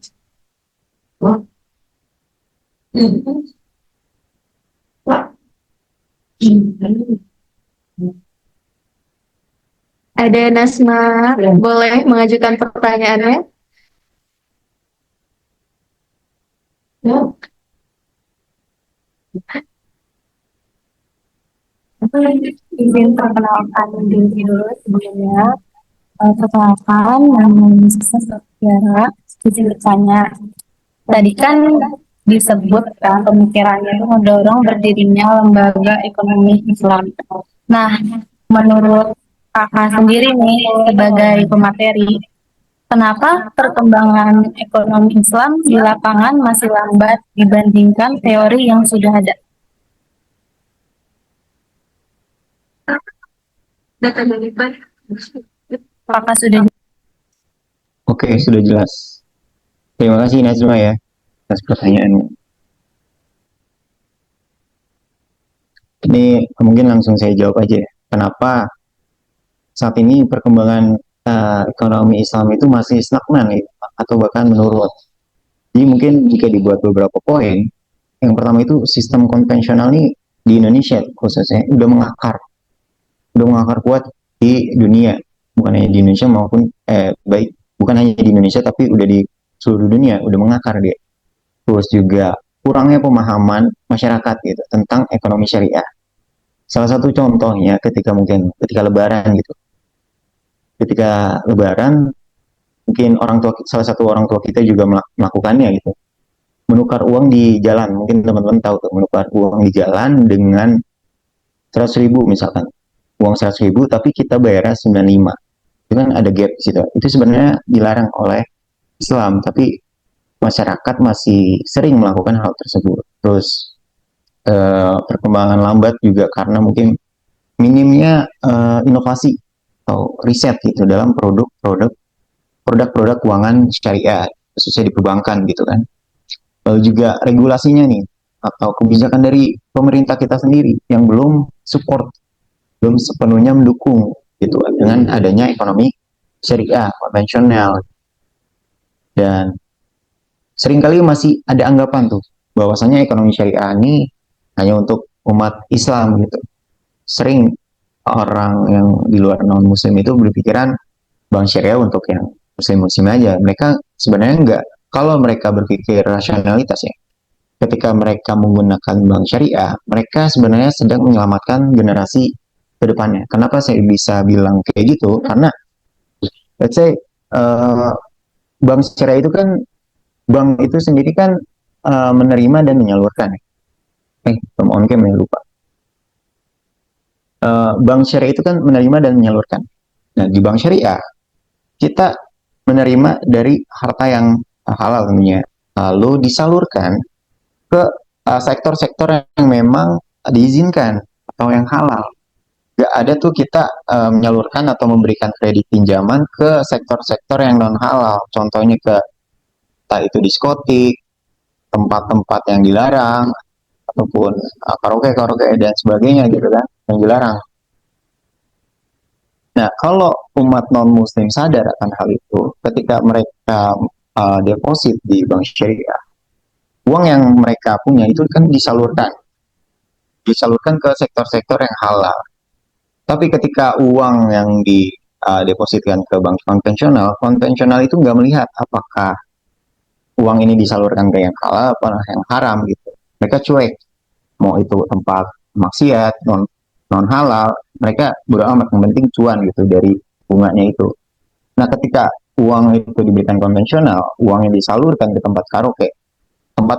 Ada Nasma, boleh mengajukan pertanyaannya? Izin perkenalkan diri dulu sebelumnya. Perkenalkan, nama saya Tiara. Izin bertanya. Tadi kan disebut kan pemikirannya itu mendorong berdirinya lembaga ekonomi Islam. Nah, menurut kakak sendiri nih sebagai pemateri, kenapa perkembangan ekonomi Islam di lapangan masih lambat dibandingkan teori yang sudah ada? Apakah sudah Oke, sudah jelas. Terima kasih Nazma ya atas pertanyaannya. Ini mungkin langsung saya jawab aja ya. Kenapa saat ini perkembangan ekonomi Islam itu masih stagnan ya, atau bahkan menurun. Jadi mungkin jika dibuat beberapa poin, yang pertama itu sistem konvensional ini di Indonesia khususnya udah mengakar kuat di dunia, bukan hanya di Indonesia maupun bukan hanya di Indonesia tapi udah di seluruh dunia udah mengakar dia. Terus juga kurangnya pemahaman masyarakat gitu tentang ekonomi syariah. Salah satu contohnya ketika Lebaran gitu. Ketika Lebaran mungkin salah satu orang tua kita juga melakukannya gitu. Menukar uang di jalan, mungkin teman-teman tahu tuh, menukar uang di jalan dengan 100.000 misalkan. Uang 100.000 tapi kita bayarnya 95. Itu kan ada gap di situ. Itu sebenarnya dilarang oleh Islam, tapi masyarakat masih sering melakukan hal tersebut. Terus perkembangan lambat juga karena mungkin minimnya inovasi atau riset gitu dalam produk-produk keuangan syariah, khususnya di perbankan gitu kan. Lalu juga regulasinya nih atau kebijakan dari pemerintah kita sendiri yang belum support, belum sepenuhnya mendukung gitu dengan adanya ekonomi syariah konvensional. Dan seringkali masih ada anggapan tuh bahwasanya ekonomi syariah ini hanya untuk umat Islam gitu. Sering orang yang di luar non muslim itu berpikiran bank syariah untuk yang muslim-muslim aja. Mereka sebenarnya enggak. Kalau mereka berpikir rasionalitas ya, ketika mereka menggunakan bank syariah, mereka sebenarnya sedang menyelamatkan generasi ke depannya. Kenapa saya bisa bilang kayak gitu? Karena let's say bank syariah itu kan, bank itu sendiri kan menerima dan menyalurkan. On cam ya, lupa. Bank syariah itu kan menerima dan menyalurkan. Nah, di bank syariah kita menerima dari harta yang halal tentunya, lalu disalurkan ke sektor-sektor yang memang diizinkan atau yang halal. Gak ada tuh kita menyalurkan atau memberikan kredit pinjaman ke sektor-sektor yang non halal. Contohnya ke entah itu diskotik, tempat-tempat yang dilarang, ataupun karaoke dan sebagainya gitu kan, yang dilarang. Nah, kalau umat non-muslim sadar akan hal itu, ketika mereka deposit di bank syariah, uang yang mereka punya itu kan disalurkan ke sektor-sektor yang halal. Tapi ketika uang yang depositkan ke bank konvensional itu nggak melihat apakah uang ini disalurkan ke yang halal atau yang haram gitu. Mereka cuek, mau itu tempat maksiat, non halal, mereka bodo amat, yang penting cuan gitu dari bunganya itu. Nah, ketika uang itu diberikan konvensional, uangnya disalurkan ke tempat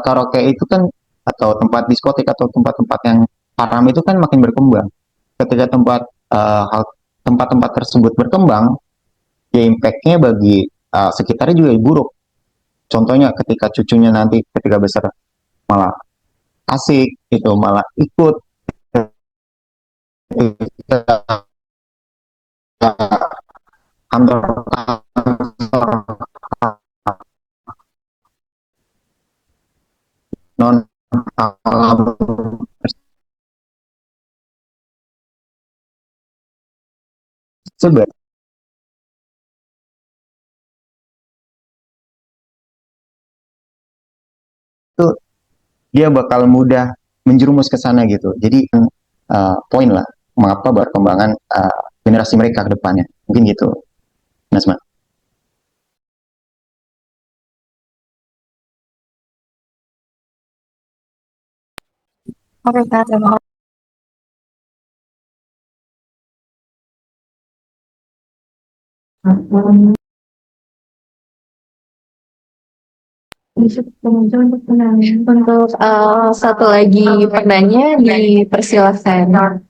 karaoke itu kan, atau tempat diskotik atau tempat-tempat yang haram itu kan makin berkembang. Ketika tempat-tempat tersebut berkembang, ya impact-nya bagi sekitarnya juga buruk. Contohnya ketika cucunya nanti ketika besar malah asik itu, malah ikut kantor non tersebut. Itu dia bakal mudah menjerumus ke sana gitu. Jadi poin lah mengapa perkembangan generasi mereka ke depannya. Mungkin gitu, Nasma. Oke, Kak, terima kasih. Untuk satu lagi pertanyaan dipersilakan.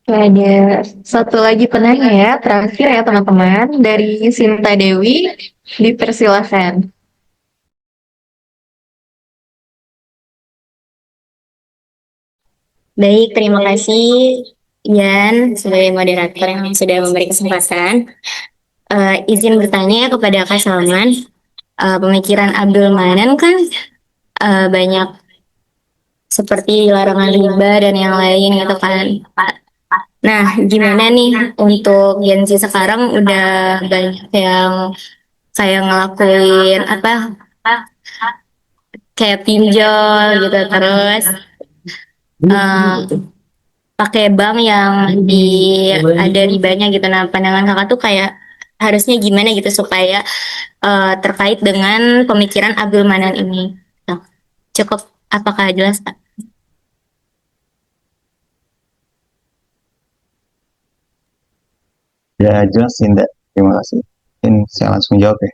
Oke, ada satu lagi penanya ya, terakhir ya teman-teman, dari Sinta Dewi, dipersilakan. Baik, terima kasih Ian sebagai moderator yang sudah memberi kesempatan. Izin bertanya kepada Kak Salman, pemikiran Abdul Manan kan banyak seperti larangan riba dan yang lain gitu kan. Nah, gimana nih untuk Gen Z sekarang udah banyak yang kayak ngelakuin apa kayak pinjol gitu, terus eh, pakai bank yang ada ribanya gitu. Nah, pandangan kakak tuh kayak harusnya gimana gitu supaya terkait dengan pemikiran Abdul Manan ini. Nah, cukup apakah jelas, Kak? Ya jelas sih, Nda. Terima kasih. Mungkin saya langsung jawab ya.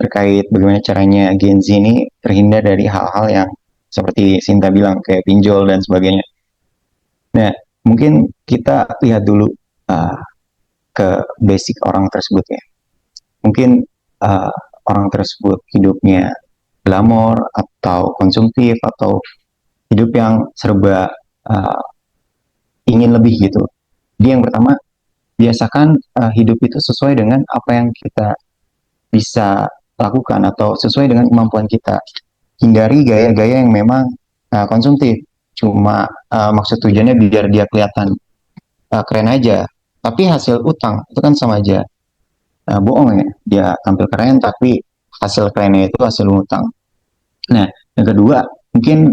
Terkait bagaimana caranya Gen Z ini terhindar dari hal-hal yang seperti Sinta bilang, kayak pinjol dan sebagainya. Nah, mungkin kita lihat dulu uh, ke basic orang tersebut ya. Mungkin orang tersebut hidupnya glamor atau konsumtif atau hidup yang serba ingin lebih gitu. Jadi yang pertama, biasakan hidup itu sesuai dengan apa yang kita bisa lakukan atau sesuai dengan kemampuan kita. Hindari gaya-gaya yang memang konsumtif. Cuma maksud tujuannya biar dia kelihatan keren aja. Tapi hasil utang itu kan sama aja bohong ya. Dia tampil keren tapi hasil kerennya itu hasil utang. Nah, yang kedua mungkin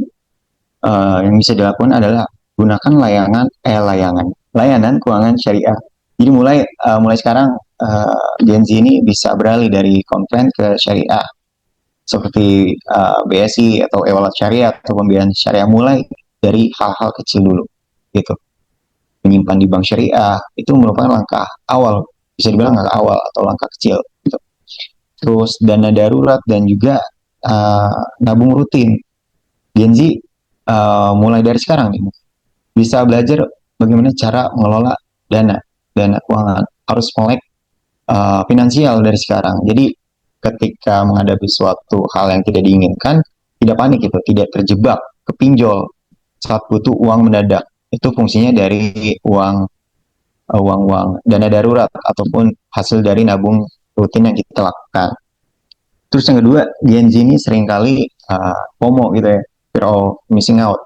yang bisa dilakukan adalah gunakan layanan keuangan syariah. Jadi mulai sekarang Gen Z ini bisa beralih dari konven ke syariah seperti BSI atau e-wallet syariah atau pembiayaan syariah, mulai dari hal-hal kecil dulu gitu. Menyimpan di bank syariah itu merupakan langkah awal, bisa dibilang langkah awal atau langkah kecil gitu. Terus dana darurat dan juga nabung rutin. Gen Z mulai dari sekarang nih bisa belajar bagaimana cara mengelola dana keuangan, harus melek finansial dari sekarang. Jadi ketika menghadapi suatu hal yang tidak diinginkan, tidak panik gitu, tidak terjebak kepinjol saat butuh uang mendadak. Itu fungsinya dari uang dana darurat ataupun hasil dari nabung rutin yang kita lakukan. Terus yang kedua, Gen Z ini seringkali FOMO gitu ya, fear of missing out,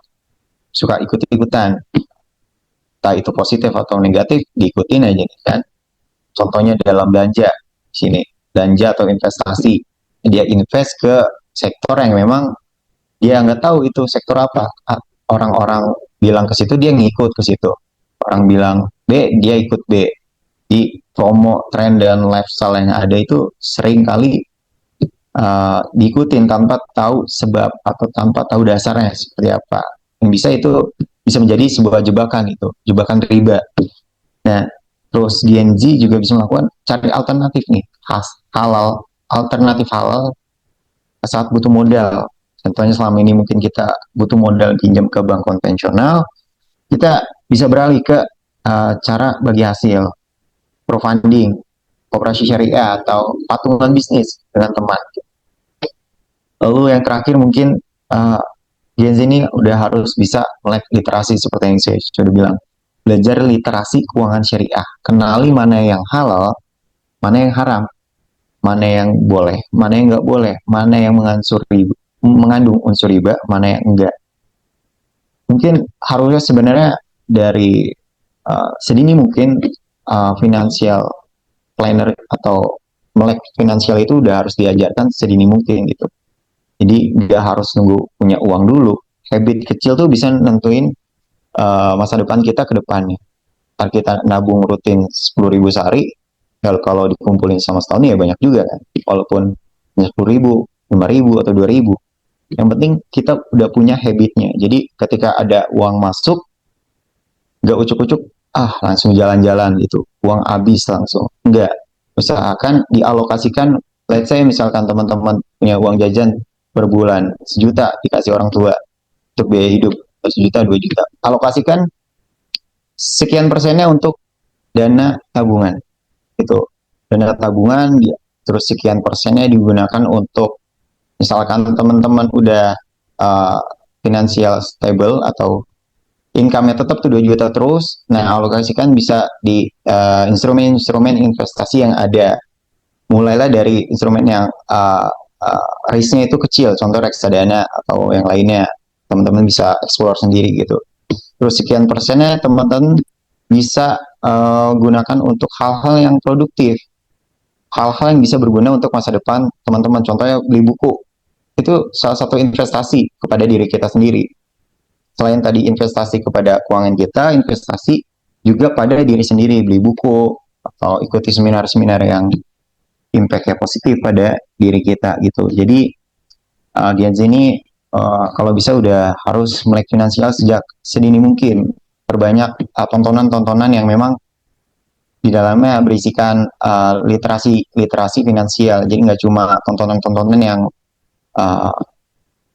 suka ikut-ikutan, entah itu positif atau negatif, diikutin aja nih kan. Contohnya dalam belanja, sini belanja atau investasi, dia invest ke sektor yang memang dia nggak tahu itu sektor apa. Orang-orang bilang ke situ, dia ngikut ke situ. Orang bilang B, dia ikut B. Di promo, tren, dan lifestyle yang ada itu sering kali diikutin tanpa tahu sebab atau tanpa tahu dasarnya seperti apa. Yang bisa menjadi sebuah jebakan, itu jebakan riba. Nah, terus Gen Z juga bisa melakukan cari alternatif nih, alternatif halal saat butuh modal. Contohnya selama ini mungkin kita butuh modal pinjam ke bank konvensional, kita bisa beralih ke cara bagi hasil, crowdfunding, koperasi syariah, atau patungan bisnis dengan teman. Lalu yang terakhir mungkin Gen Z ini udah harus bisa melek literasi seperti yang saya sudah bilang. Belajar literasi keuangan syariah. Kenali mana yang halal, mana yang haram, mana yang boleh, mana yang nggak boleh, mana yang mengandung unsur riba, mana yang enggak. Mungkin harusnya sebenarnya dari sedini mungkin financial planner atau melek finansial itu udah harus diajarkan sedini mungkin gitu. Jadi nggak harus nunggu punya uang dulu. Habit kecil tuh bisa nentuin masa depan kita ke depannya. Ntar kita nabung rutin 10.000 sehari, kalau dikumpulin sama setahun ya banyak juga kan. Walaupun 10.000, 5.000 atau 2.000. Yang penting kita udah punya habitnya. Jadi ketika ada uang masuk, nggak ucuk-ucuk, langsung jalan-jalan gitu. Uang habis langsung. Enggak. Usahakan dialokasikan, let's say misalkan teman-teman punya uang jajan per bulan 1 juta dikasih orang tua untuk biaya hidup 1 juta 2 juta, alokasikan sekian persennya untuk dana tabungan, itu dana tabungan, terus sekian persennya digunakan untuk misalkan teman-teman udah finansial stable atau income-nya tetap tuh 2 juta terus, nah alokasikan bisa di instrumen-instrumen investasi yang ada. Mulailah dari instrumen yang risk-nya itu kecil, contoh reksadana atau yang lainnya, teman-teman bisa explore sendiri gitu. Terus sekian persennya teman-teman bisa gunakan untuk hal-hal yang produktif, hal-hal yang bisa berguna untuk masa depan teman-teman. Contohnya beli buku, itu salah satu investasi kepada diri kita sendiri. Selain tadi investasi kepada keuangan kita, investasi juga pada diri sendiri, beli buku atau ikuti seminar-seminar yang impact-nya positif pada diri kita gitu. Jadi Gen Z ini kalau bisa udah harus melek finansial sejak sedini mungkin. Perbanyak tontonan-tontonan yang memang di dalamnya berisikan literasi finansial. Jadi nggak cuma tontonan-tontonan yang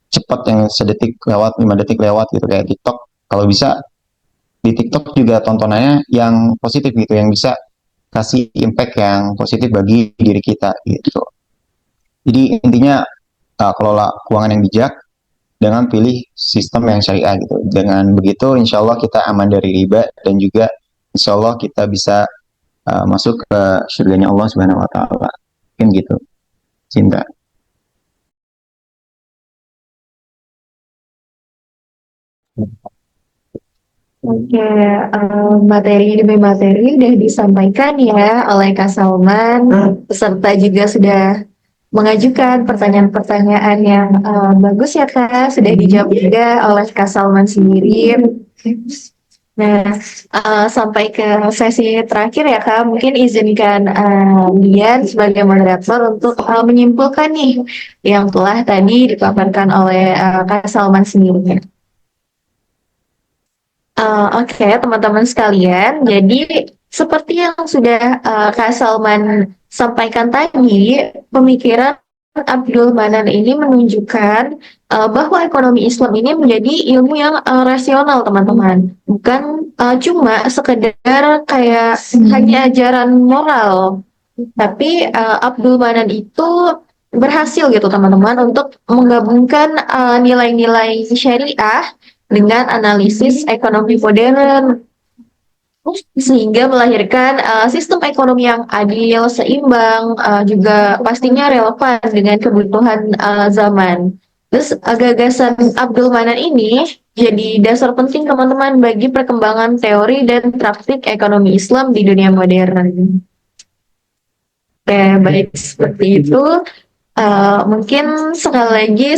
cepat, yang sedetik lewat, 5 detik lewat gitu kayak TikTok. Kalau bisa di TikTok juga tontonannya yang positif gitu, yang bisa kasih impact yang positif bagi diri kita gitu. Jadi intinya kelola keuangan yang bijak dengan pilih sistem yang syariah gitu. Dengan begitu insya Allah kita aman dari riba dan juga insya Allah kita bisa masuk ke surganya Allah Subhanahu Wa Taala. Mungkin gitu, Cinta. Oke, materi demi materi sudah disampaikan ya oleh Kak Salman, peserta juga sudah mengajukan pertanyaan-pertanyaan yang bagus ya Kak, sudah dijawab juga oleh Kak Salman sendiri. Nah, sampai ke sesi terakhir ya Kak, mungkin izinkan Dian sebagai moderator untuk menyimpulkan nih yang telah tadi dipaparkan oleh Kak Salman sendiri. Oke, teman-teman sekalian. Jadi, seperti yang sudah Kak Salman sampaikan tadi, pemikiran Abdul Manan ini menunjukkan bahwa ekonomi Islam ini menjadi ilmu yang rasional, teman-teman. Bukan cuma sekedar kayak hanya ajaran moral. Tapi Abdul Manan itu berhasil gitu, teman-teman, untuk menggabungkan nilai-nilai syariah dengan analisis ekonomi modern sehingga melahirkan sistem ekonomi yang adil, seimbang, juga pastinya relevan dengan kebutuhan zaman. Terus gagasan Abdul Manan ini jadi dasar penting teman-teman bagi perkembangan teori dan praktik ekonomi Islam di dunia modern. Oke, baik seperti itu. Mungkin sekali lagi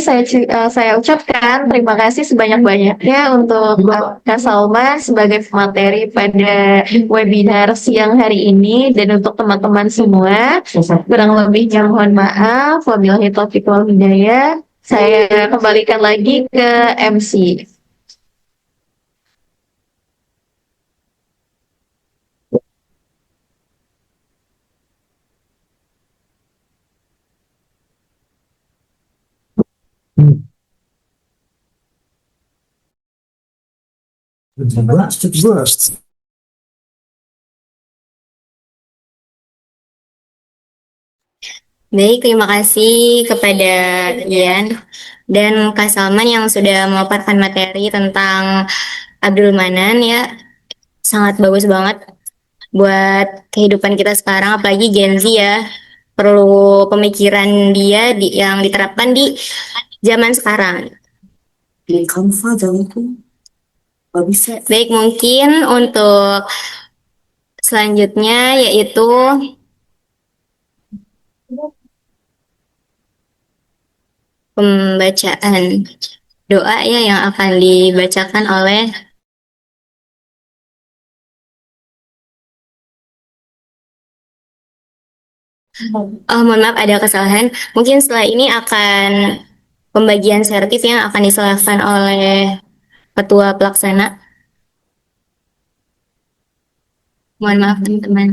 saya ucapkan terima kasih sebanyak-banyaknya untuk Kak Salma sebagai pemateri pada webinar siang hari ini, dan untuk teman-teman semua kurang lebihnya mohon maaf. Wabillahi taufiq wal hidayah. Saya kembalikan lagi ke MC. Baik, terima kasih kepada Ian dan Kak Salman yang sudah memaparkan materi tentang Abdul Manan ya. Sangat bagus banget buat kehidupan kita sekarang, apalagi Gen Z ya. Perlu pemikiran dia yang diterapkan di zaman sekarang. Di Canva jangan tuh. Gak bisa. Baik, mungkin untuk selanjutnya yaitu pembacaan doa ya yang akan dibacakan oleh mohon maaf ada kesalahan. Mungkin setelah ini akan pembagian sertif yang akan diserahkan oleh ketua pelaksana. Mohon maaf teman-teman.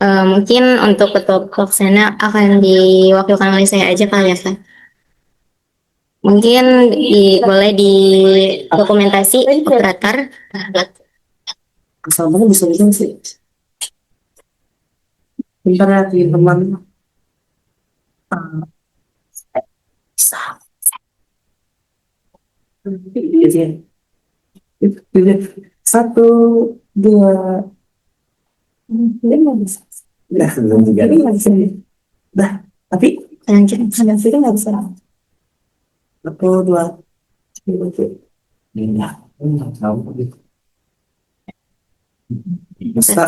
Mungkin untuk ketua pelaksana akan diwakilkan oleh saya aja kali ya Kak. Mungkin boleh di dokumentasi operator. Kesalnya bisa bikin sih. Bentar ya teman. Bisa. Satu, dua, ini nggak bisa. Udah, nggak bisa. Dah, tapi yang sini nggak bisa. Satu, dua, tiga. Bisa.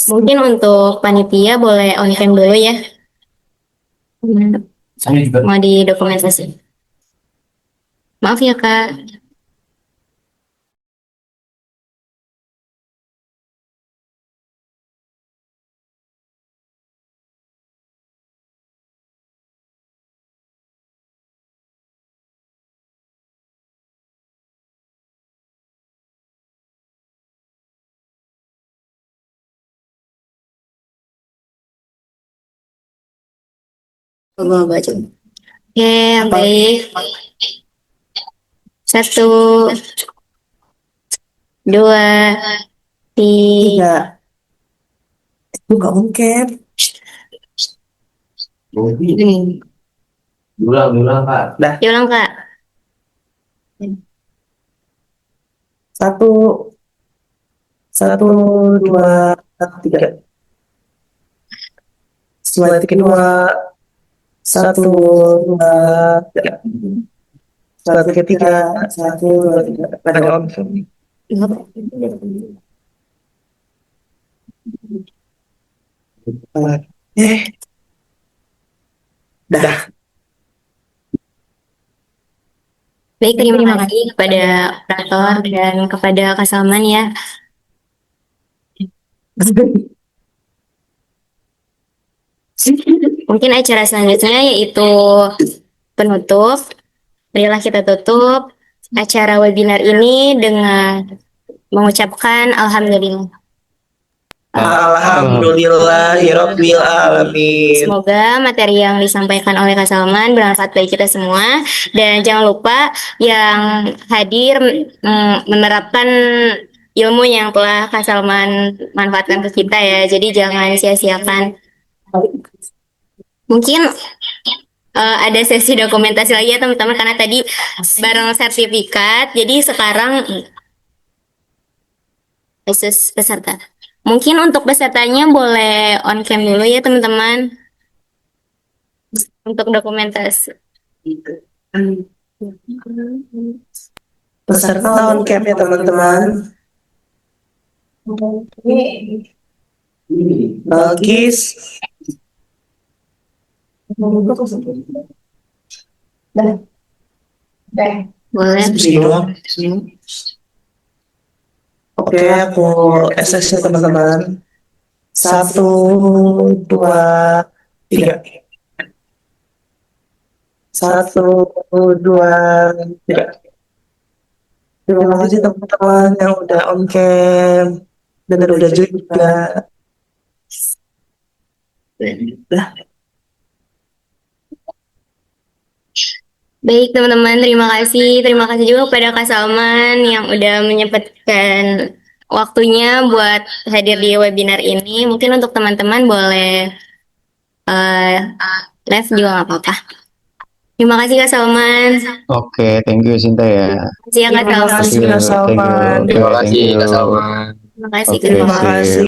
Mungkin untuk panitia boleh on cam dulu ya. Mau didokumentasi. Maaf ya Kak. Mau baca. Oke, baik. 1, 2, 3. Buka mungkin. Ulang Kak. Diulang Kak. 1, 1, 2, 3. Slide kedua. 1, 2, 3. Slide ketiga. 1, 2, 3. Ada on cam. Dah. Baik, terima kasih kepada operator dan kepada Kak Salman ya. Mungkin acara selanjutnya yaitu penutup. Marilah kita tutup acara webinar ini dengan mengucapkan Alhamdulillah. Alhamdulillahirabbil alamin. Semoga materi yang disampaikan oleh Kak Salman bermanfaat bagi kita semua. Dan jangan lupa yang hadir menerapkan ilmu yang telah Kak Salman manfaatkan ke kita ya. Jadi jangan sia-siakan. Mungkin ada sesi dokumentasi lagi ya teman-teman, karena tadi bareng sertifikat. Jadi sekarang khusus peserta. Mungkin untuk pesertanya boleh on cam dulu ya teman-teman. Untuk dokumentasi. Peserta on cam ya teman-teman. Bagus. Boleh. Oke, aku SS ya teman-teman. 1, 2, 3. 1, 2, 3. Terima kasih teman-teman yang udah on cam dan udah join juga. Baik teman-teman, terima kasih. Terima kasih juga kepada Kak Salman yang udah menyempatkan waktunya buat hadir di webinar ini. Mungkin untuk teman-teman boleh live juga nggak apa-apa. Terima kasih Kak Salman. Oke, thank you Sinta ya. Terima kasih ya Kak Terima Salman. kasih Kak Salman. Terima kasih Kak Salman. Terima kasih. Oke, Terima sip. kasih.